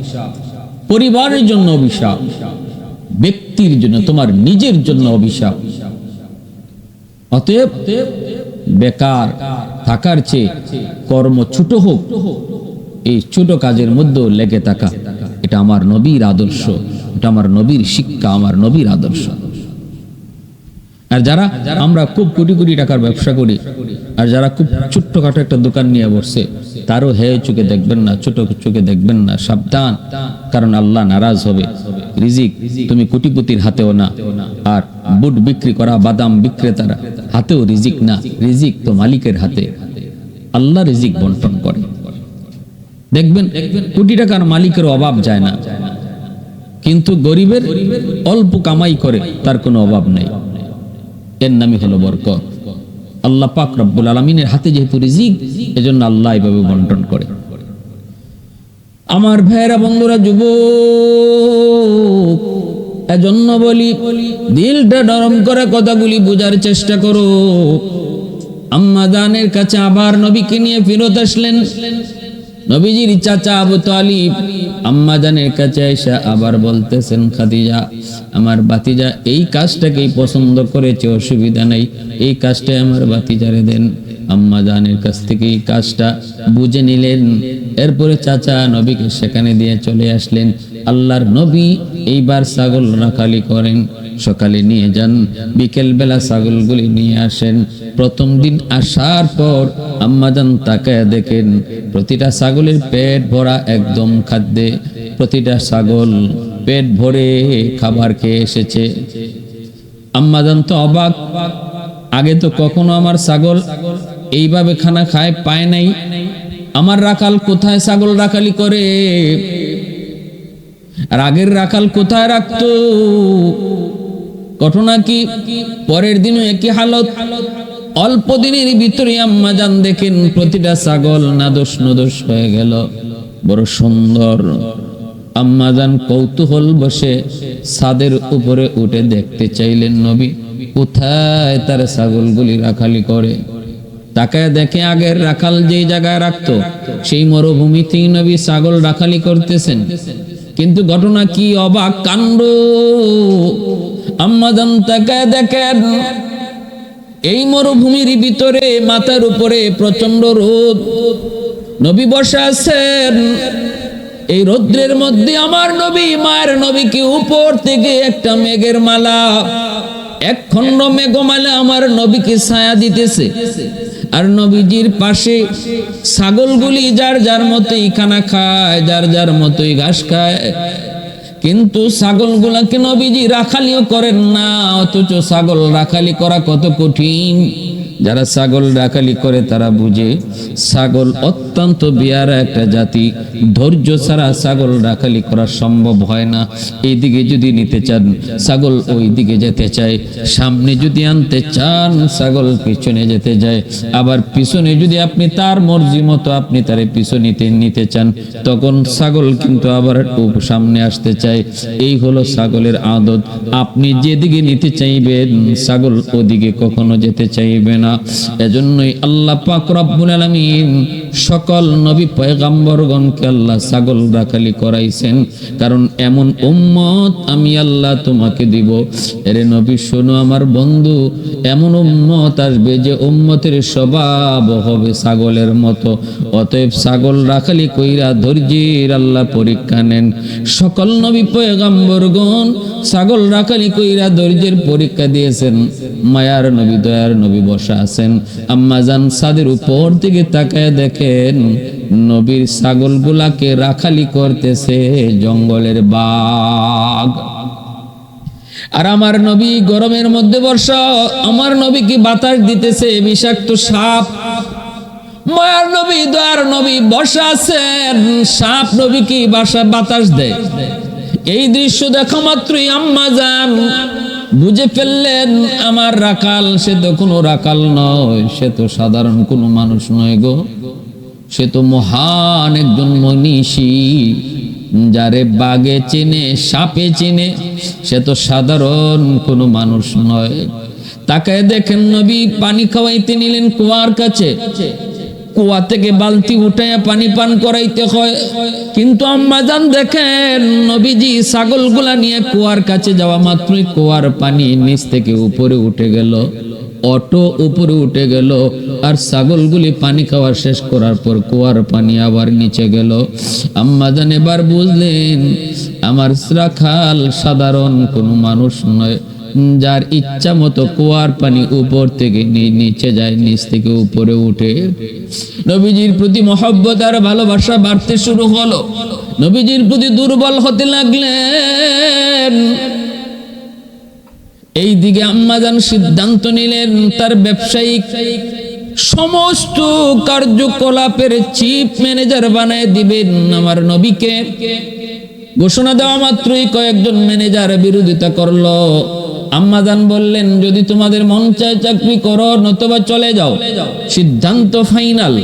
Speaker 1: পরিবারের জন্য অভিশাপ, ব্যক্তির জন্য, তোমার নিজের জন্য অভিশাপ। অতএব বেকার থাকার চেয়ে কর্ম ছোট হোক, এই ছোট কাজের মধ্যে লেগে থাকা, এটা আমার নবীর আদর্শ, এটা আমার নবীর শিক্ষা, আমার নবীর আদর্শ। আর যারা আমরা খুব কোটি কোটি টাকার ব্যবসা করি, আর যারা খুব ছোট্টখাটো একটা দোকান নিয়ে বসছে, তারও হে চোখে দেখবেন না, ছোট চোখে দেখবেন না, সাবধান, কারণ আল্লাহ নারাজ হবে। রিজিক তুমি কোটিপতির হাতেও না, আর বুট বিক্রি করা বাদাম বিক্রেতারা হাতেও রিজিক না, রিজিক তো মালিকের হাতে। আল্লাহ রিজিক বন্টন করে। দেখবেন কোটি টাকার মালিকের অভাব যায় না, কিন্তু গরিবের অল্প কামাই করে তার কোনো অভাব নেই, এর নামই হলো বরকত। আল্লাহ পাক রব্বুল আলামিনের হাতে যেহেতু রিজিক, এজন্য আল্লাহ এইভাবে বন্টন করে। আমার ভাইরা, বন্ধুরা, যুবক, এজন্য বলি দিলটা নরম করে কথাগুলি বোঝার চেষ্টা করো। আম্মা জানের কাছে আবার নবীকে নিয়ে ফেরত আসলেন। নবীজির চাচা আবু তালিব আম্মা জানের কাছে এসে আবার বলতেছেন, খাদিজা আমার ভাতিজা এই কাজটাকেই পছন্দ করেছে, অসুবিধা নেই, এই কাজটাই আমার ভাতিজারে দেন। আম্মা জানের কাছ থেকে এই কাজটা বুঝে নিলেন। এরপরে চাচা নবীকে সেখানে দিয়ে চলে আসলেন। আল্লাহর নবী এইবার ছাগল রাখালি করেন, সকালে নিয়ে যান, বিকেল বেলা ছাগলগুলি নিয়ে আসেন। প্রথম দিন আসার পর আম্মাজান তাকায় দেখেন প্রতিটা ছাগলের পেট ভরা একদম খাদ্যে, প্রতিটা ছাগল পেট ভরে খাবার খেয়ে এসেছে। আম্মাজান তো অবাক, আগে তো কখনো আমার ছাগল এইভাবে খানা খায় পায় নাই, আমার রাখাল কোথায় ছাগল রাখালি করে, আর আগের রাখাল কোথায় রাখতো? ঘটনা কি? পরের দিনও একই হালত। অল্প দিনের ভিতরে আম্মাজান দেখেন প্রতিটা ছাগল নাদোষ নদোষ হয়ে গেল, বড় সুন্দর। আম্মাজান কৌতূহল বসে ছাদের উপরে উঠে দেখতে চাইলেন নবী কোথায় তার ছাগলগুলি রাখালি করে। তাকায় দেখে আগের রাখাল যেই জায়গায় রাখতো সেই মরুভূমিতেই নবী ছাগল রাখালি করতেছেন। কিন্তু ঘটনা কি? অবাক কাণ্ড। আম্মাজান তাকায় দেখেন এই মরুভূমির ভিতরে মাথার উপরে প্রচন্ড রোদ, নবী বসে আছেন। এই রৌদ্রের মধ্যে আমার নবী মায়ের নবীকে উপর থেকে একটা মেঘের মালা, এক খণ্ড মেঘমালা আমার নবীকে ছায়া দিতেছে। আর নবীজির পাশে ছাগলগুলি যার যার মতোই খানা খায়, যার যার মতোই ঘাস খায়, কিন্তু ছাগলগুলাকে নবীজি রাখালিও করেন না। অথচ ছাগল রাখালি করা কত কঠিন। যারা ছাগল রাখালি করে তারা বুঝে ছাগল অত্যন্ত বিয়ারা একটা জাতি, ধৈর্য ছাড়া ছাগল রাখালি করা সম্ভব হয় না। এইদিকে যদি নিতে চান ছাগল ওই দিকে যেতে চায়, সামনে যদি আনতে চান ছাগল পিছনে যেতে যায়, আবার পিছনে যদি আপনি তার মর্জি মতো আপনি তারে পিছনে নিতে চান তখন ছাগল কিন্তু আবার সামনে আসতে চায়। এই হলো ছাগলের আদত। আপনি যেদিকে নিতে চাইবেন ছাগল ওদিকে কখনো যেতে চাইবে না। এজন্যই আল্লাহ পাক রব্বুল আলামিন সকল নবী পয়গম্বরগণকে আল্লাহ ছাগল রাখালি করাইছেন, কারণ এমন উম্মত আমি আল্লাহ তোমাকে দিব। এরে নবী শোনো আমার বন্ধু, এমন উম্মত আসবে যে উম্মতের স্বভাব হবে ছাগলের মতো। অতএব ছাগল রাখালি কইরা ধৈর্যের আল্লাহ পরীক্ষা নেন। সকল নবী পয়গম্বরগণ ছাগল রাখালি কইরা ধৈর্যের পরীক্ষা দিয়েছেন। মায়ার নবী দয়ার নবী বসা আছেন। আম্মাজান ছাদের উপর থেকে তাকায় দেখেন নবীর ছাগলগুলাকে রাখালি করতেছে জঙ্গলের বাঘ। আর আমার নবী গরমের মধ্যে বর্ষা, আমার নবীকে বাতাস দিতেছে বিষাক্ত সাপ। মায়ার নবী দয়ার নবী বসা আছেন, সাপ নবীকে বাতাস দেয়। এই দৃশ্য দেখা মাত্রই আম্মাজান বুঝে ফেললেন আমার রাখাল সে তো কোনো রাখাল নয়, সে তো সাধারণ কোনো মানুষ নয় গো, সে তো মহান একজন মনীষী, যারে বাঘে চিনে সাপে চিনে, সে তো সাধারণ কোনো মানুষ নয়। তাকায় দেখেন নবী পানি খাওয়াইতে নিলেন কুয়ার কাছে, কুয়া থেকে বালতি উঠাইয়া পানি পান করাইতে হয়। কিন্তু আম্মাজান দেখেন নবীজি ছাগলগুলা নিয়ে কুয়ার কাছে যাওয়া মাত্রই কুয়ার পানি নিচ থেকে উপরে উঠে গেল, অটো উপরে উঠে গেল। আর ছাগলগুলি পানি খাওয়া শেষ করার পর কুয়ার পানি আবার নিচে গেল। আম্মাজান এবার বুঝলেন আমার রাখাল সাধারণ কোনো মানুষ নয়, যার ইচ্ছা মতো কুয়ার পানি উপর থেকে নিচে যায়, নিচ থেকে উপরে উঠে। নবীজির প্রতি মহব্বত আর ভালোবাসা বাড়তে শুরু হলো, নবীজির প্রতি দুর্বল হতে লাগলেন। এই দিকে আম্মাজান সিদ্ধান্ত নিলেন তার ব্যবসায়িক সমস্ত কার্যকলাপের চিফ ম্যানেজার বানায় দিবেন আমার নবীকে। ঘোষণা দেওয়া মাত্রই কয়েকজন ম্যানেজার বিরোধিতা করলো। আম্মাজান বললেন যদি তোমাদের মন চায় চাকরি করো, নতুবা চলে যাও, সিদ্ধান্ত ফাইনাল।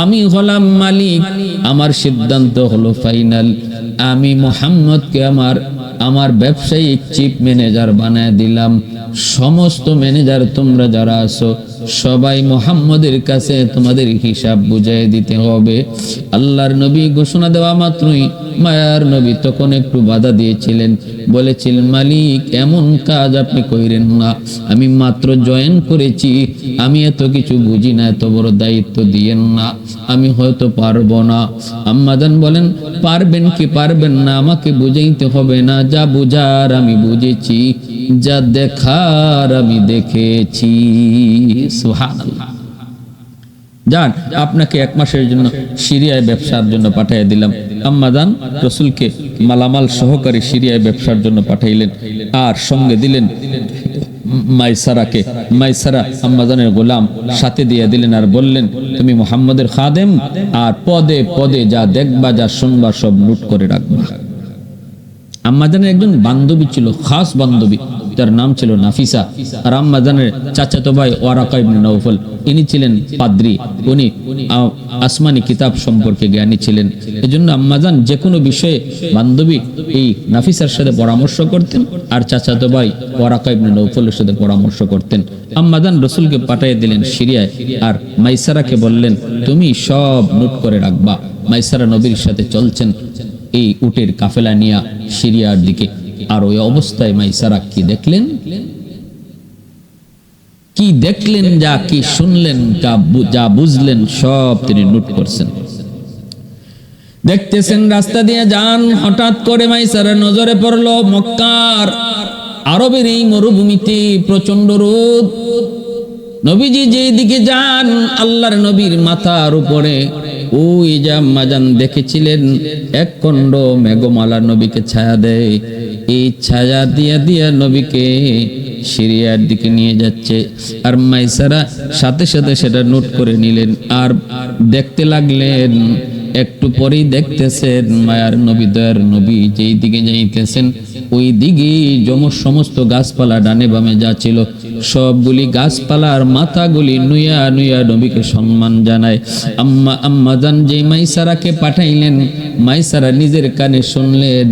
Speaker 1: আমি হলাম মালিক, আমার সিদ্ধান্ত হলো ফাইনাল। আমি মুহাম্মদকে আমার ব্যবসায়িক চিফ ম্যানেজার বানায় দিলাম। সমস্ত ম্যানেজার তোমরা যারা আছো সবাই মুহাম্মদের কাছে তোমাদের হিসাব বুঝাই দিতে হবে। আল্লাহর নবী ঘোষণা দেওয়া মাত্রই মায়ার নবী তখন একটু বাধা দিয়েছিলেন, বলেছিলেন মালিক এমন কাজ আপনি কইরেন না, আমি মাত্র জয়েন করেছি, আমি এত কিছু বুঝি না, এত বড় দায়িত্ব দিয়েন না, আমি হয়তো পারবো না। আম্মাজান বলেন পারবেন কি পারবেন না আমাকে বুঝাইতে হবে না, যা বুঝার আমি বুঝেছি, যা দেখার আমি দেখেছি। সুবহানাল্লাহ। যান, আপনাকে 1 মাসের জন্য সিরিয়ায় ব্যবসার জন্য পাঠিয়ে দিলাম। আম্মাজান রাসূলকে মালামাল সহকারী সিরিয়ায় ব্যবসার জন্য পাঠাইলেন, আর সঙ্গে দিলেন মাইসারাকে। মাইসারা আম্মাজানের গোলাম সাথে দিয়ে দিলেন, আর বললেন তুমি মুহাম্মদের খাদেম, আর পদে পদে যা দেখবা যা শুনবা সব নোট করে রাখবা। আম্মাজানের একজন বান্ধবী ছিল, খাস বান্ধবী, তার নাম ছিল নাফিসা। আর আম্মাজানের চাচাতো ভাই ওয়ারাকা ইবনে নওফল, ইনি ছিলেন পাদ্রী, উনি আসমানি কিতাব সম্পর্কে জ্ঞানী ছিলেন। এজন্য আম্মাজান যে কোনো বিষয়ে বান্ধবী এই নাফিসার সাথে পরামর্শ করতেন, আর চাচাতো ভাই ওয়ারাকা ইবনে নওফলের সাথে পরামর্শ করতেন। আম্মাজান রাসূলকে পাঠিয়ে দিলেন সিরিয়ায়, আর মাইসারাকে বললেন তুমি সব নোট করে রাখবা। মাইসারা নবীর সাথে চলছেন এই উটের কাফেলা নিয়ে সিরিয়ার দিকে। আর ওই অবস্থায় মাইসারা কি দেখলেন, কি দেখলেন, যা কি শুনলেন, যা বুঝলেন সব তিনি নোট করছেন। দেখতেছেন রাস্তা দিয়ে যান, হঠাৎ করে মাইসারা নজরে পড়লো মক্কার আরবের এই মরুভূমিতে প্রচন্ড রোদ। নবীজি যেই দিকে যান আল্লাহর নবীর মাথার উপরে ওই যে আম্মাজান দেখেছিলেন এক খণ্ড মেঘমালা নবীকে ছায়া দেয়, এই ছায়া দিয়া দিয়া নবীকে সিরিয়ার দিকে নিয়ে যাচ্ছে। আর মাইসারা সাথে সাথে সেটা নোট করে নিলেন, আর দেখতে লাগলেন। একটু পরেই দেখতেছেন মায়ার নবী দয়ার নবী যেই দিকে যাইতেছেন ওই দিকে সমস্ত গাছপালা ডানে বামে যা ছিল সবগুলি গাছপালার মাথাগুলি নুইয়া নুইয়া নবীকে সম্মান জানায়। আম্মাজান যেই মাইসারাকে পাঠাইলেন, মাইসারা নিজের কানে শুনলেন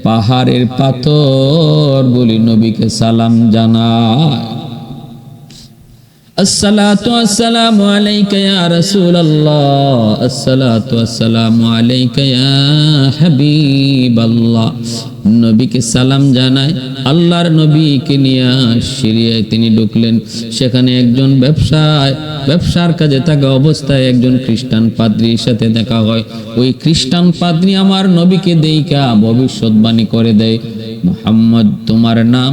Speaker 1: পাহাড়ের পাথর বলি নবীকে সালাম জানায়। আসসালাতু আসসালামু আলাইকা ইয়া রাসূলুল্লাহ, আসসালাতু আসসালামু আলাইকা ইয়া হাবিবাল্লাহ। নবীকে সালাম জানায়। আল্লাহর নবীকে নিয়ে সিরিয়ায় তিনি ঢুকলেন। সেখানে একজন ব্যবসার কাজে থাকা অবস্থায় একজন খ্রিস্টান পাদ্রীর সাথে দেখা হয়। ওই খ্রিস্টান পাদ্রী আমার নবীকে দেইকা ভবিষ্যৎবাণী করে দেয়, মুহাম্মদ তোমার নাম,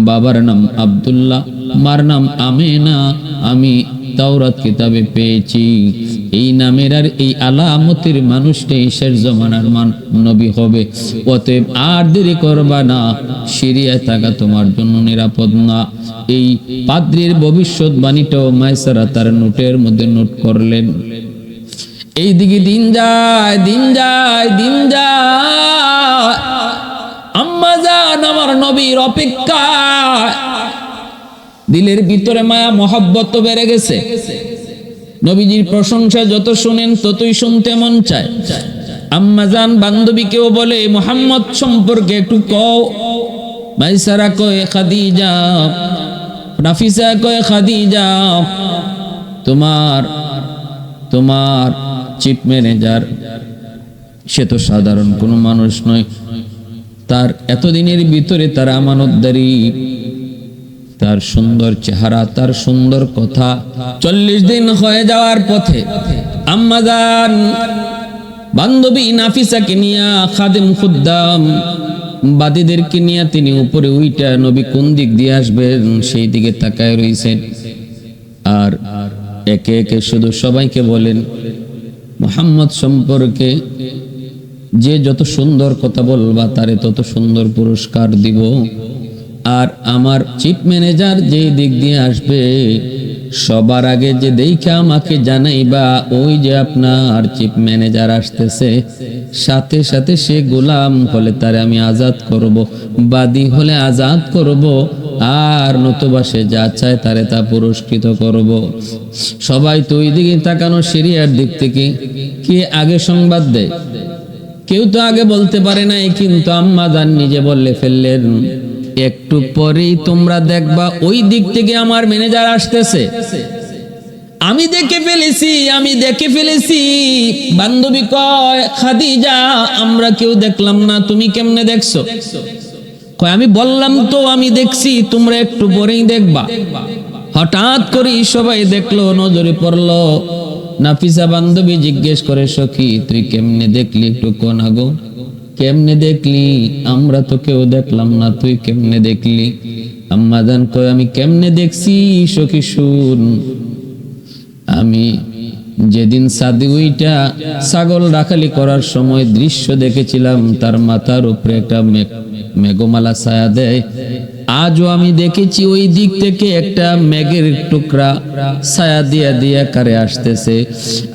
Speaker 1: বাবার নাম আব্দুল্লাহ, মার নাম আমেনা, আমি তাওরাত কিতাবে পেয়েছি। এই নামের আর এই আলামতের মানুষটাই শেষ জমানার নবী হবে। অতএব আর দেরি করবা না, সিরিয়ায় থাকা তোমার জন্য নিরাপদ না। এই পাদ্রীর ভবিষ্যৎবাণীটাও মাইসারা তার নোটের মধ্যে নোট করলেন। এইদিকে দিন যায়, দিন যায়, দিন যায়। আম্মাজান আমার নবীর অপেক্ষা, দিলের ভিতরে মায়া মহব্বত বেড়ে গেছে। নবীজির প্রশংসা যত শুনেন ততই শুনতে মন চায়। আম্মাজান বান্ধবীকেও বলে মুহাম্মদ সম্পর্কে একটু কও। মাইসারা কয় খাদিজা, নাফিসা কয় খাদিজা তোমার চিফ ম্যানেজার, সে তো সাধারণ কোনো মানুষ নয়, তার এতদিনের ভিতরে তার আমানতদারি, তার সুন্দর চেহারা, তার সুন্দর কথা 40 দিন হয়ে যাওয়ার পথে আম্মাজান বান্ধবী নাফিসাকে নিয়া খাদেম খুদ্দাম বাদীদেরকে নিয়ে তিনি উপরে উইটা নবী কোন দিক দিয়ে আসবেন সেই দিকে তাকায় রইছেন। আর একে একে শুধু সবাইকে বলেন মুহাম্মদ সম্পর্কে যে যত সুন্দর কথা বলবা তারে তত সুন্দর পুরস্কার দিব। আর আমার চিফ ম্যানেজার যে দিক দিয়ে আসবে সবার আগে যে দেখে আমাকে জানাইবা ওই যে আপনার চিফ ম্যানেজার আসতেছে, সাথে সাথে সে গোলাম হলে তারে আমি আজাদ করব, বাদী হলে আজাদ করব, আর নতুবা সে যা চায় তারে তা পুরস্কৃত করব। সবাই তো ওই দিকে তাকানো, সিরিয়ার দিক থেকে কে আগে সংবাদ দেয়? কেউ তো আগে বলতে পারে নাই, কিন্তু আম্মাজান নিজে বললে ফেললেন একটু পরেই তোমরা দেখবা ওই দিক থেকে আমার ম্যানেজার আসতেছে। আমি দেখে ফেলেছি। বান্ধবী কয়, খাদিজা আমরা কেউ দেখলাম না, তুমি কেমনে দেখছো? কয় আমি বললাম তো আমি দেখছি, তোমরা একটু পরেই দেখবা। হঠাৎ করে সবাই দেখলো, নজরে পড়লো। নাফিসা বান্ধবী জিজ্ঞেস করে, সখী তুই কেমনে দেখলি, একটু কোন আগো কেমনে দেখলি? আমরা তো কেউ দেখলাম না, তুই কেমনে দেখলি? আম্মা জান কয় আমি কেমনে দেখছি সখী শুন, আমি যেদিন সাদি উইটা ছাগল রাখালি করার সময় দৃশ্য দেখেছিলাম, তার মাথার উপরে একটা মেঘমালা ছায়া দেয়। আজও আমি দেখেছি ওই দিক থেকে একটা মেঘের টুকরা ছায়া দিয়া দিয়া কারে আসতেছে।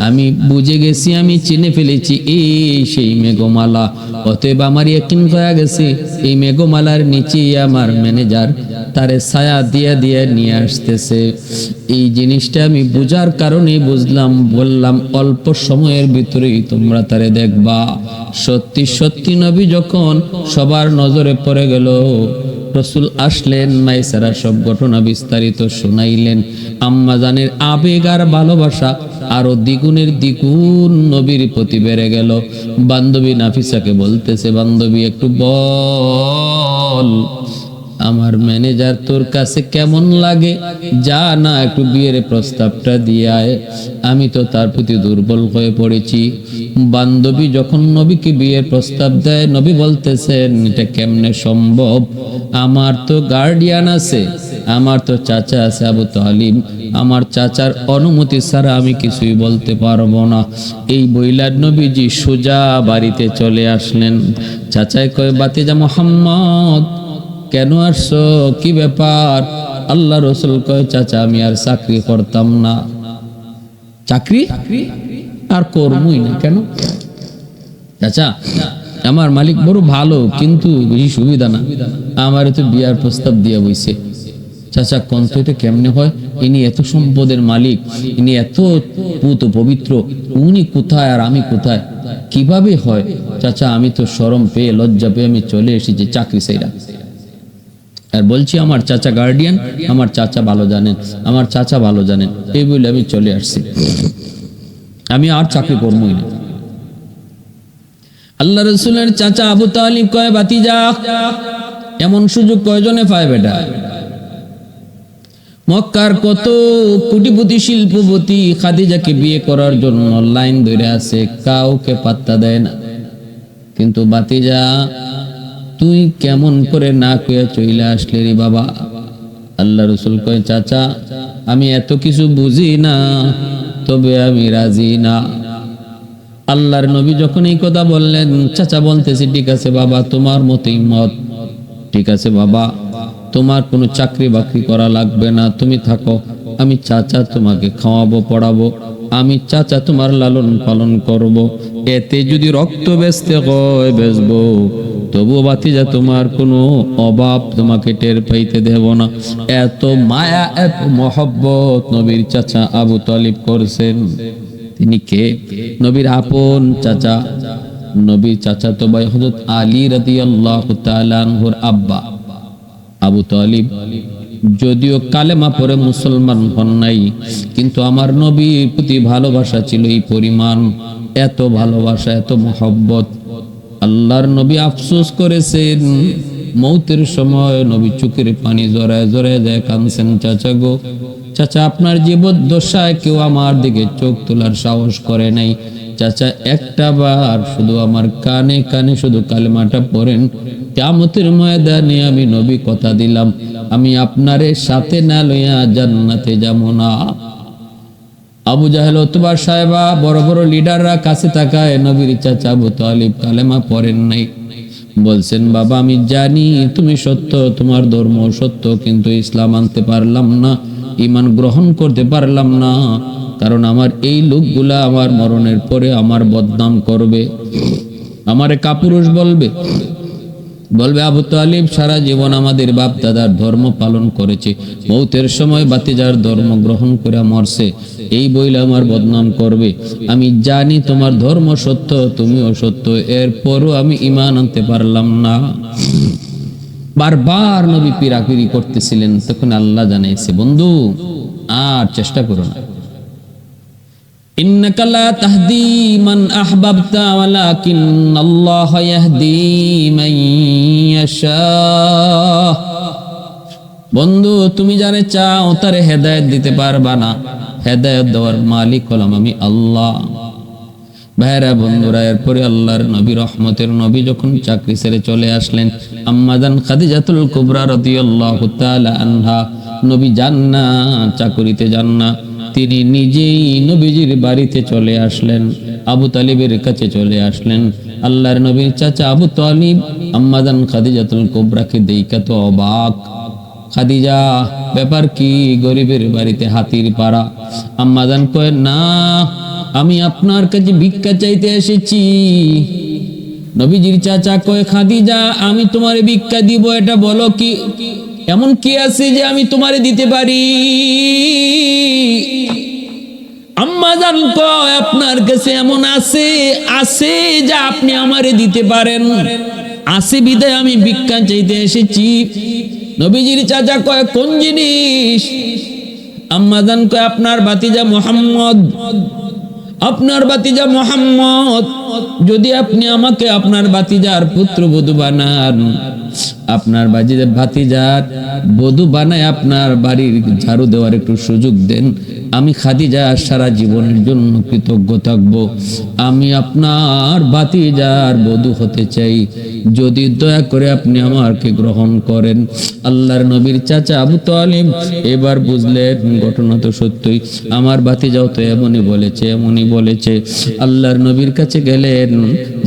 Speaker 1: আমি বুঝে গেছি, আমি চিনে ফেলেছি এই সেই মেঘমালা। অতএব আমার ইয়াকিন হয়ে গেছে এই মেঘমালার নিচেই আমার ম্যানেজার তারে ছায়া দিয়া দিয়া নিয়ে আসতেছে। এই জিনিসটা আমি বুঝার কারণে বুঝলাম, বললাম অল্প সময়ের ভিতরেই তোমরা তারে দেখবা। সত্যি সত্যি নবী যখন সবার নজরে পড়ে গেল, রসুল আসলেন, মাইসারা সব ঘটনা বিস্তারিত শুনাইলেন। আম্মা জানের আবেগ আর ভালোবাসা আরো দ্বিগুণের দ্বিগুণ নবীর প্রতি বেড়ে গেল। বান্ধবী নাফিসাকে বলতেছে, বান্ধবী একটু বল আমার ম্যানেজার তোর কাছে কেমন লাগে, যা না একটু বিয়ের প্রস্তাবটা দিয়ে আয়, আমি তো তার প্রতি দুর্বল হয়ে পড়েছি। বান্ধবী যখন নবীকে বিয়ের প্রস্তাব দেয়, নবী বলতেছেন এটা কেমনে সম্ভব, আমার তো গার্ডিয়ান আছে, আমার তো চাচা আছে আবু তালিব, আমার চাচার অনুমতি ছাড়া আমি কিছুই বলতে পারবো না। এই বইলার নবীজি সোজা বাড়িতে চলে আসলেন। চাচাই কয়, বাতিজা মোহাম্মদ কেন আসছো, কি ব্যাপার? আল্লাহ রসুল কয়, চাচা আমি আর চাকরি করতাম না। চাকরি আর করবই না কেন? চাচা আমার মালিক বড় ভালো, কিন্তু বেশি সুবিধা না, আমার তো বিয়ার প্রস্তাব দিয়া বইছে। চাচা কোন তো এটা কেমনে হয়? ইনি এত সম্পদের মালিক, ইনি এত পুত পবিত্র, উনি কোথায় আর আমি কোথায়, কিভাবে হয়? চাচা আমি তো শরম পেয়ে লজ্জা পেয়ে আমি চলে এসেছি চাকরি চাইরা। আর বলছি আমার চাচা গার্ডিয়ান, আমার চাচা ভালো জানেন, আমার চাচা ভালো জানেন, এই বলে আমি চলে আসছি, আমি আর চাকরি করবই না। আল্লাহ রসুলের চাচা আবু তালিব কয়, ভাতিজা এমন সুযোগ কয়জনে পায় বেটা? মক্কার কত কোটিপতি শিল্পপতি খাদিজাকে বিয়ে করার জন্য লাইন ধরে আছে, কাউকে পাত্তা দেয় না। কিন্তু ভাতিজা তুই কেমন করে না কইয়া চইলা আসলে রে বাবা? আল্লাহ রসুল কয়, চাচা আমি এত কিছু বুঝি না, তবে আমি রাজি না। আল্লাহর নবী যখন এই কথা বললেন, চাচা বলতেছে, ঠিক আছে বাবা তোমার মতই মত, ঠিক আছে বাবা তোমার কোনো চাকরি বাকরি করা লাগবে না, তুমি থাকো, আমি চাচা তোমাকে খাওয়াবো পড়াবো, আমি চাচা তোমার লালন পালন করব। এতে যদি রক্ত বেচতে হয় বেচবো, তবু ভাতিজা তোমার কোনো অভাব তোমাকে টের পাইতে দেব না। এত মায়া এত মহব্বত নবীর চাচা আবু তালিব করছেন। তিনি কে? নবীর আপন চাচা, নবীর চাচা তো ভাই হযরত আলী রাদিয়াল্লাহু তাআলা আনহুর আব্বা আবু তালিব। যদিও কালেমা পড়ে মুসলমান হন নাই, কিন্তু আমার নবীর প্রতি ভালোবাসা ছিল এই পরিমাণ, এত ভালোবাসা এত মহব্বত। আল্লাহর নবী আফসোস করেছেন, মৌতের সময় নবী চোখের পানি জড়ায় জড়ায় যায় কাঁদছেন, চাচা গো চাচা আপনার জীবদ্দশায় কেউ আমার দিকে চোখ তোলার সাহস করে নাই, চাচা একটা বার শুধু আমার কানে কানে শুধু কালেমাটা পড়েন, কিয়ামতের ময়দানে আমি নবী কথা দিলাম আমি আপনারে সাথে না লইয়া জান্নাতে যাব না। আবু জাহেল উতবা সাহেবা বড় বড় লিডাররা কাছে তাকায়, নবীর চাচা আবু তালিব কালেমা পড়েন নাই। বলছেন, বাবা আমি জানি তুমি সত্য, তোমার ধর্ম সত্য, কিন্তু ইসলাম আনতে পারলাম না, ঈমান গ্রহণ করতে পারলাম না, কারণ আমার এই লোকগুলা আমার মরণের পরে আমার বদনাম করবে, আমারে কাপুরুষ বলবে, বলবে আবু তালিব সারা জীবন আমাদের বাপ দাদার ধর্ম পালন করেছে, মৌতের সময় বাতিজার ধর্ম গ্রহণ করে মরছে, এই বইলে আমার বদনাম করবে। আমি জানি তোমার ধর্ম সত্য, তুমিও সত্য, এরপরও আমি ঈমান আনতে পারলাম না। বারবার নবী পিরাপিরি করতেছিলেন, তখন আল্লাহ জানাইছে, বন্ধু আর চেষ্টা করো না। ইন্নাকা লা তাহদি মান আহবাবতা ওয়ালাকিন্নাল্লাহা ইয়াহদি মান ইয়াশা। বন্ধু তুমি যারে চাও তারে হেদায়েত দিতে পারবা না, হেদায়েত দেওয়ার মালিক হলাম আমি আল্লাহ। ভাইরা বন্ধুরা, এরপরে আল্লাহর নবী রহমতের নবী যখন চাকরি ছেড়ে চলে আসলেন, আম্মাজান খাদিজাতুল কুবরা রাদিয়াল্লাহু তাআলা আনহা, নবী যান না চাকরিতে, যান না, তিনি নিজেই নবীজির বাড়িতে চলে আসলেন, আবু তালিবের কাছে চলে আসলেন। আল্লাহর নবীর চাচা আবু তালিব আম্মাজান খাদিজাতুল কুবরাকে দেইখা তো অবাক। খাদিজা, ব্যাপার কি? গরিবের বাড়িতে হাতির পাড়া। আম্মাজান কয়, না, আমি আপনার কাছে ভিক্ষা চাইতে এসেছি। নবীজির চাচা কয়, খাদিজা, আমি তোমারে ভিক্ষা দিব, এটা বলো কি, এমন কি আছে যে আমি তোমারে দিতে পারি? আম্মাজান কয়, আপনার কাছে এমন আছে যা আপনি আমারে দিতে পারেন, আছে বিদায় আমি ভিক্ষা চাইতে এসেছি। নবীজির চাচা কয়, কোন জিনিস? আম্মাজান কয়, আপনার ভাতিজা মুহাম্মদ, আপনার ভাতিজা মুহাম্মদ, যদি আপনি আমাকে আপনার ভাতিজার পুত্রবধূ বানান, আপনার ভাতিজার বধূ বানায় আপনার বাড়ির ঝাড়ু দেওয়ার একটু সুযোগ দেন, আমি খাদিজা সারা জীবনের জন্য কৃতজ্ঞ থাকব। আমি আপনার ভাতিজার বধূ হতে চাই, যদি দয়া করে আপনি আমাকে গ্রহণ করেন। আল্লাহর নবীর চাচা আবু তালিব এবার বুঝলেন ঘটনা তো সত্যই, আমার ভাতিজাও তো এমনই বলেছে। আল্লাহর নবীর কাছে গেলেন,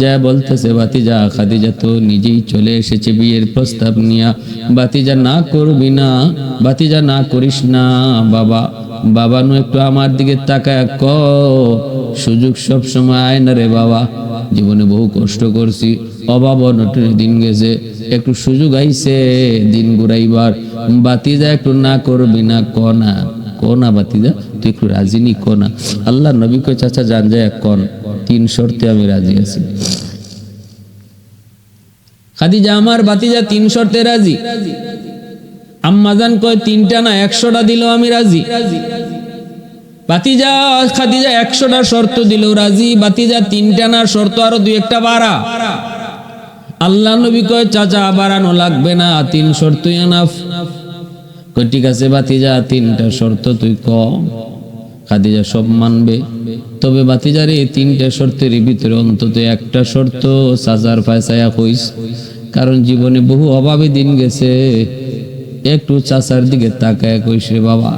Speaker 1: যা বলতেছে, ভাতিজা খাদিজা তো নিজেই চলে এসেছে বিয়ের প্রস্তাব নিয়া। ভাতিজা, না করবি না, ভাতিজা না করিস না, বাবা নো একটু আমার দিকে তাকায় ক, সুযোগ সব সময় আয় না রে বাবা, জীবনে বহু কষ্ট করছি, অভাব অনটনের দিন গেছে, একটু সুযোগ আইছে দিন ঘুরাইবার। ভাতিজা একটু না করবি না, ক না ভাতিজা, তুই একটু রাজি নি, ক না। আল্লাহ নবী কয়, চাচা জান যায় কন, 3 শর্তে আমি রাজি আছি। খাদিজা, আমার ভাতিজা 3 শর্তে রাজি। আম্মাজান কয়, 3টা না 100টা দিলেও আমি রাজি। খাদিজা 100টা শর্ত দিলেও রাজি, ভাতিজা 3টা না শর্ত আরো 2-1টা বাড়া। আল্লাহ নবী কয়, চাচা বাড়ানো লাগবে না, 3 শর্তই এনাফ। কয়, ঠিক আছে ভাতিজা, 3টা শর্ত তুই ক। খাদিজা সব মানবে, তবে ভাতিজার এই 3টা শর্তের ভিতরে অন্তত 1টা শর্ত চাচার ফায়সায়া কইস, কারণ জীবনে বহু অভাবে দিন গেছে, একটু চাচার দিকে তাকায় কইস রে বাবা।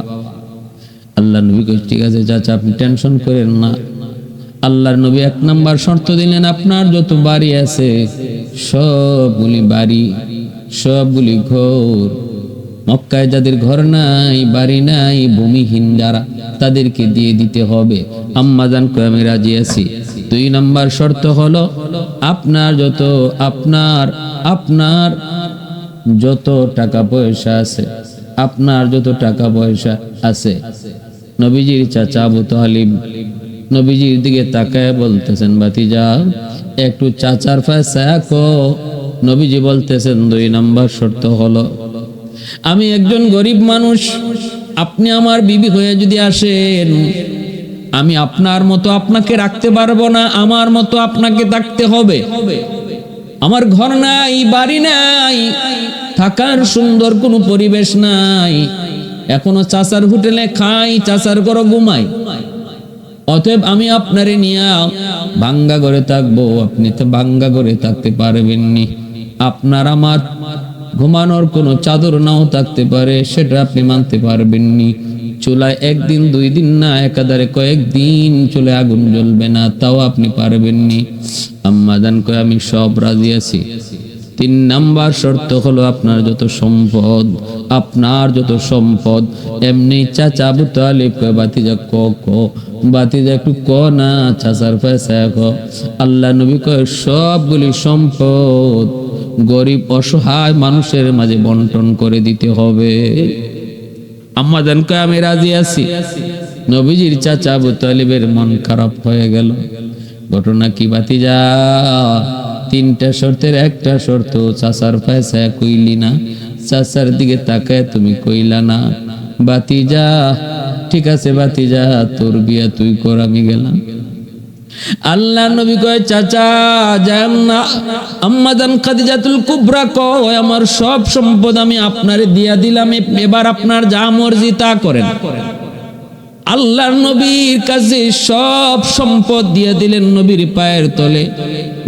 Speaker 1: আল্লাহ নবী কইস, ঠিক আছে চাচা, আপনি টেনশন করেন না। আল্লাহর নবী 1 নাম্বার শর্ত দিলেন, আপনার যত বাড়ি আছে সবগুলি বাড়ি, সবগুলি ঘর, মক্কায় যাদের ঘর নাই, বাড়ি নাই, ভূমিহীন যারা, তাদেরকে দিয়ে দিতে হবে। আম্মাজান কয়, আমি রাজি আছি। 2 নাম্বার শর্ত হলো, আপনার যত টাকা পয়সা আছে, নবীজির চাচা আবু তালিব নবীজির দিকে তাকায় বলতেছেন, ভাতিজা একটু চাচার ফায়সায়া কো। নবীজি বলতেছেন, 2 নাম্বার শর্ত হলো, আমি একজন গরিব মানুষ, আপনি আমার বিবি হয়ে যদি আসেন, আমি আপনার মতো আপনাকে রাখতে পারবো না, আমার মতো আপনাকে থাকতে হবে। আমার ঘর নাই, বাড়ি নাই, থাকার সুন্দর কোনো পরিবেশ নাই, এখনো চাচার হোটেলে খাই, চাচার ঘরে ঘুমাই, অতএব আমি আপনারে নিয়ে ভাঙ্গা ঘরে থাকবো, আপনি তো ভাঙ্গা ঘরে থাকতে পারবেননি। আপনার আমার ঘুমানোর কোনো চাদর নাও থাকতে পারে, সেটা আপনি মানতে পারবেননি। চুলায় 1 দিন 2 দিন না, একাধারে কয়েকদিন চলে আগুন জ্বলবে না, তাও আপনি পারবেননি। আম্মাজান কয়, আমি সব রাজি আছি। 3 নাম্বার শর্ত হলো, আপনার যত সম্পদ, এমনি চাচা আবু তালিব কয়, ভাতিজা ভাতিজা একটু ক না, চাচার পয়সা ক। আল্লাহ নবী কয়, সবগুলি সম্পদ গরিব অসহায় মানুষের মাঝে বন্টন করে দিতে হবে। আম্মাজান কয়, আমি রাজি আছি। নবীজির চাচা আবু তালিবের মন খারাপ হয়ে গেল। ঘটনা কি ভাতিজা? তিনটা শর্তের একটা শর্ত চাচার পয়সা কইলি না, চাচার দিকে তাকায় তুমি কইলা না, বাতিজা ঠিক আছে বাতিজা তোর বিয়া তুই কর আমি গেলাম। আল্লাহ নবী কয় চাচা যান না। আম্মা জান খাদিজাতুল কুবরা কয় আমার সব সম্পদ আমি আপনারে দিয়া দিলাম, এবার আপনার যা মর্জি তা করেন। আল্লাহর নবীর কাছে সব সম্পদ দিয়ে দিলেন নবীর পায়ের তলে।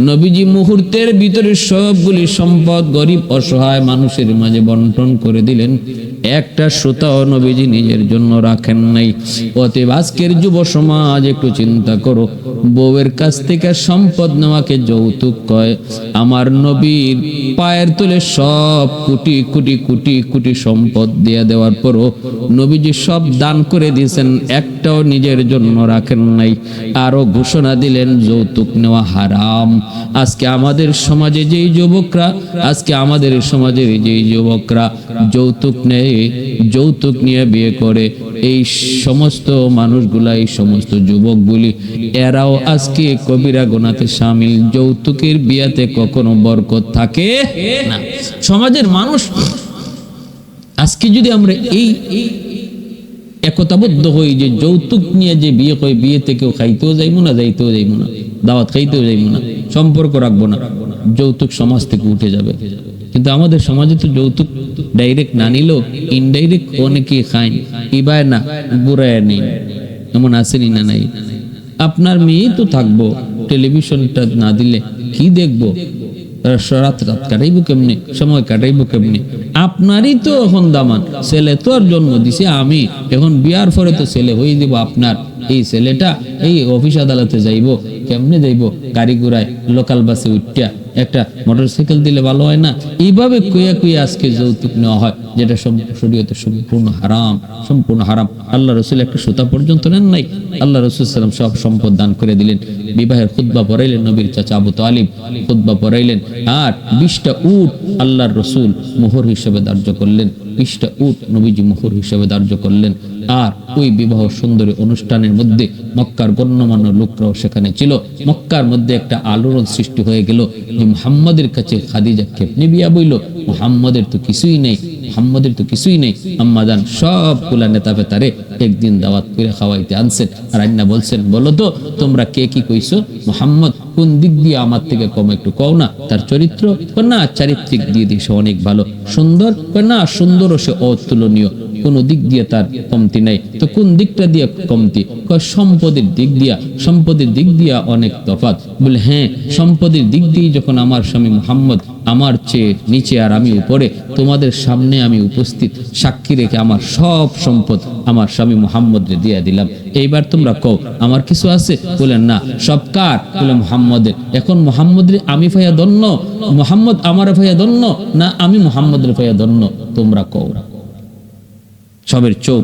Speaker 1: নবীজি মুহূর্তের ভিতরে সবগুলি সম্পদ গরিব অসহায় মানুষের মাঝে বন্টন করে দিলেন। একটা সুতাও নবীজি নিজের জন্য রাখেন নাই। অতএব আজকের যুব সমাজ একটু চিন্তা করো, বউয়ের কাছ থেকে সম্পদ নেওয়াকে যৌতুক কয়। আমার নবীর পায়ের তলে সব কোটি কোটি কোটি কোটি সম্পদ দিয়ে দেওয়ার পরও নবীজি সব দান করে দিয়েছেন, একটাও নিজের জন্য রাখেন নাই। আরো ঘোষণা দিলেন যৌতুক নেওয়া হারাম। আজকে আমাদের সমাজে যেই যুবকরা যৌতুক নেয়, যৌতুক নিয়ে বিয়ে করে, এই সমস্ত মানুষগুলা, এই সমস্ত যুবকগুলি এরাও আজকে কবিরা গুনাতে শামিল। যৌতুকের বিয়াতে কখনো বরকত থাকে না। সমাজের মানুষ আজকে যদি আমরা এই একতাবদ্ধ হই যে যৌতুক নিয়ে যে বিয়ে হয়, বিয়েতে কেউ খাইতেও যাইবো না, যাইতেও যাইবো না, দাওয়াত খাইতেও যাইবো না, সম্পর্ক রাখবো না, যৌতুক সমাজ থেকে উঠে যাবে। কিন্তু আমাদের সমাজে তো যৌতুক ডাইরেক্ট না নিলেও ইনডাইরেক্ট অনেকে খায়, ইবায় না বুড়ায় নেই, এমন আসেনি না নাই। আপনার মেয়ে তো থাকবো, টেলিভিশনটা না দিলে কি দেখবো, রাত কাটাইবো কেমনি, সময় কাটাইবো কেমনি? আপনারই তো এখন দামান, ছেলে তো আর জন্ম দিছে আমি, এখন বিয়ার পরে তো ছেলে হয়ে দিব আপনার। এই ছেলেটা এই অফিস আদালতে যাইবো, কেমনে যাইবো? গাড়ি ঘোড়ায় লোকাল বাসে উঠিয়া একটা মোটরসাইকেল দিলে ভালো হয় না? এইভাবে কুয়া কুয়া আজকে যৌতুক নেওয়া হয়, যেটা শরীয়তে সম্পূর্ণ হারাম, সম্পূর্ণ হারাম। আল্লাহ রসুল একটা সুতা পর্যন্ত নেন নাই। আল্লাহ রসুল সাল্লাম সব সম্পদ দান করে দিলেন। বিবাহের খুতবা পড়াইলেন নবীর চাচা আবু তালিব, খুতবা পড়াইলেন। আর 20টা উট আল্লাহর রসুল মোহর হিসেবে ধার্য করলেন, 20টা উট নবীজি মোহর হিসেবে ধার্য করলেন। আর ওই বিবাহ সুন্দরী অনুষ্ঠানের মধ্যে মক্কার গণ্যমান্য লোকরাও সেখানে ছিল। মক্কার মধ্যে একটা আলোড়ন সৃষ্টি হয়ে গেল যে মুহাম্মদের কাছে খাদিজা কেমনে বিয়া বইল, মুহাম্মদের তো কিছুই নেই, মুহাম্মদের তো কিছুই নেই। আম্মা জান সবগুলা নেতা ফেতারে একদিন দাওয়াত করে খাওয়াইতে আনছেন। আর আন্না বলছেন, বলো তো তোমরা কে কি কইছো, মুহাম্মদ কোন দিক দিয়ে আমার থেকে কম একটু কও না? তার চরিত্র না চারিত্রিক দিয়ে দিয়ে সে অনেক ভালো, সুন্দর না সুন্দর, সে অতুলনীয়, কোন দিক দিয়ে তার কমতি নাই। তো কোন দিকটা দিয়ে কমতি? সম্পদের দিক দিয়া, সম্পদের দিক দিয়া অনেক তফাৎ। বলে হ্যাঁ, সম্পদের দিক দিয়ে যখন আমার স্বামী মুহাম্মদ আমার চেয়ে নিচে আর আমি উপরে, তোমাদের সামনে আমি উপস্থিত সাক্ষী রেখে আমার সব সম্পদ আমার স্বামী মুহাম্মদরে দিয়ে দিলাম। এইবার তোমরা কও আমার কিছু আছে? বলেন না, সব কার? বলে মুহাম্মদের। এখন মুহাম্মদরে আমি ফাইয়া দন্য, মুহাম্মদ আমার ফাইয়া দন্য, না আমি মুহাম্মদের ফাইয়া দন্য? তোমরা কও। সবের চোখ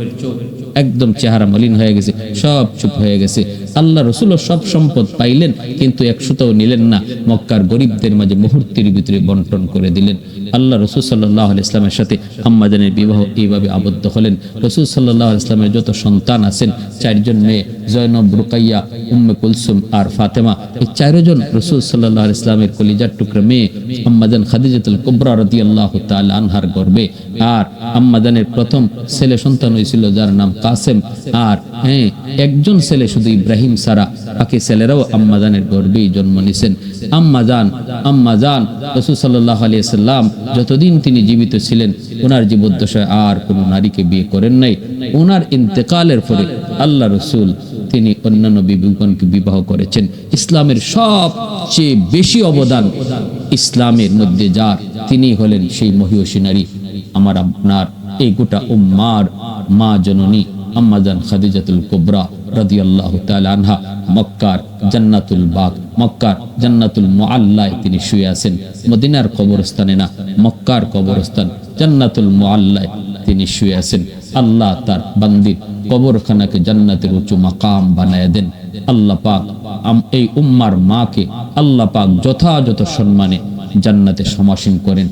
Speaker 1: একদম চেহারা মলিন হয়ে গেছে, সব চুপ হয়ে গেছে। আল্লাহ রসুল সব সম্পদ পাইলেন, কিন্তু 100টাও নিলেন না। মক্কার গরিবদের মাঝে মুহূর্তের ভিতরে বন্টন করে দিলেন। আল্লাহ রসুল সাল্লাল্লাহু আলাইহি ইসলামের সাথে আম্মা জানের বিবাহ এইভাবে আবদ্ধ হলেন। রসুল সাল্লাল্লাহু আলাইহি ইসলামের যত সন্তান আছেন, 4 জন মেয়ে, জয়নব, রুকাইয়া, উম্মে কুলসুম আর ফাতেমা, এই 4 জন রসুল সাল্লাল্লাহু আলাইহি ইসলামের কলিজার টুকরা মেয়ে আম্মা জান খাদিজাতুল কুবরা রাদিয়াল্লাহু তাআলা আনহার গর্ভে। আর আম্মা জানের প্রথম ছেলে সন্তান হয়েছিল যার নাম কাসেম। আর হ্যাঁ, একজন ছেলে শুধু ইব্রাহিম সারা, বাকি ছেলেরাও আম্মা জানের গর্ভেই জন্ম নিছেন। আম্মা জান রাসূল সাল্লাল্লাহু আলাইহি ওয়াসাল্লাম যতদিন তিনি জীবিত ছিলেন, ওনার জীবদ্দশায় আর কোনো নারীকে বিয়ে করেন নাই। ওনার ইন্তেকালের পরে আল্লাহ রসুল তিনি অন্যান্য বিবিগণকে বিবাহ করেছেন। ইসলামের সবচেয়ে বেশি অবদান ইসলামের মধ্যে যার, তিনি হলেন সেই মহিয়সী নারী, আমার আপনার এই গোটা উম্মার মা জননী আম্মা জান খাদিজাতুল কুবরা রাদিয়াল্লাহু তাআলা আনহা। মক্কার জান্নাতুল বাগ, মক্কার জান্নাতুল মুআল্লায় তিনি শুয়ে আছেন। মদিনার কবরস্থানে না, মক্কার কবরস্থান জান্নাতুল মুআল্লায় তিনি শুয়ে আছেন। আল্লাহ তার বান্দির কবরখানাকে জান্নাতের উঁচু মাকাম বানায় দেন। আল্লাহ পাক এই উম্মার মাকে আল্লাহ পাক যথাযথ সম্মানে জান্নাতে সমাসীন করেন,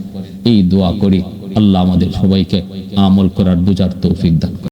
Speaker 1: এই দোয়া করি। আল্লাহ আমাদের সবাইকে আমল করার বুঝার তৌফিক দান করেন।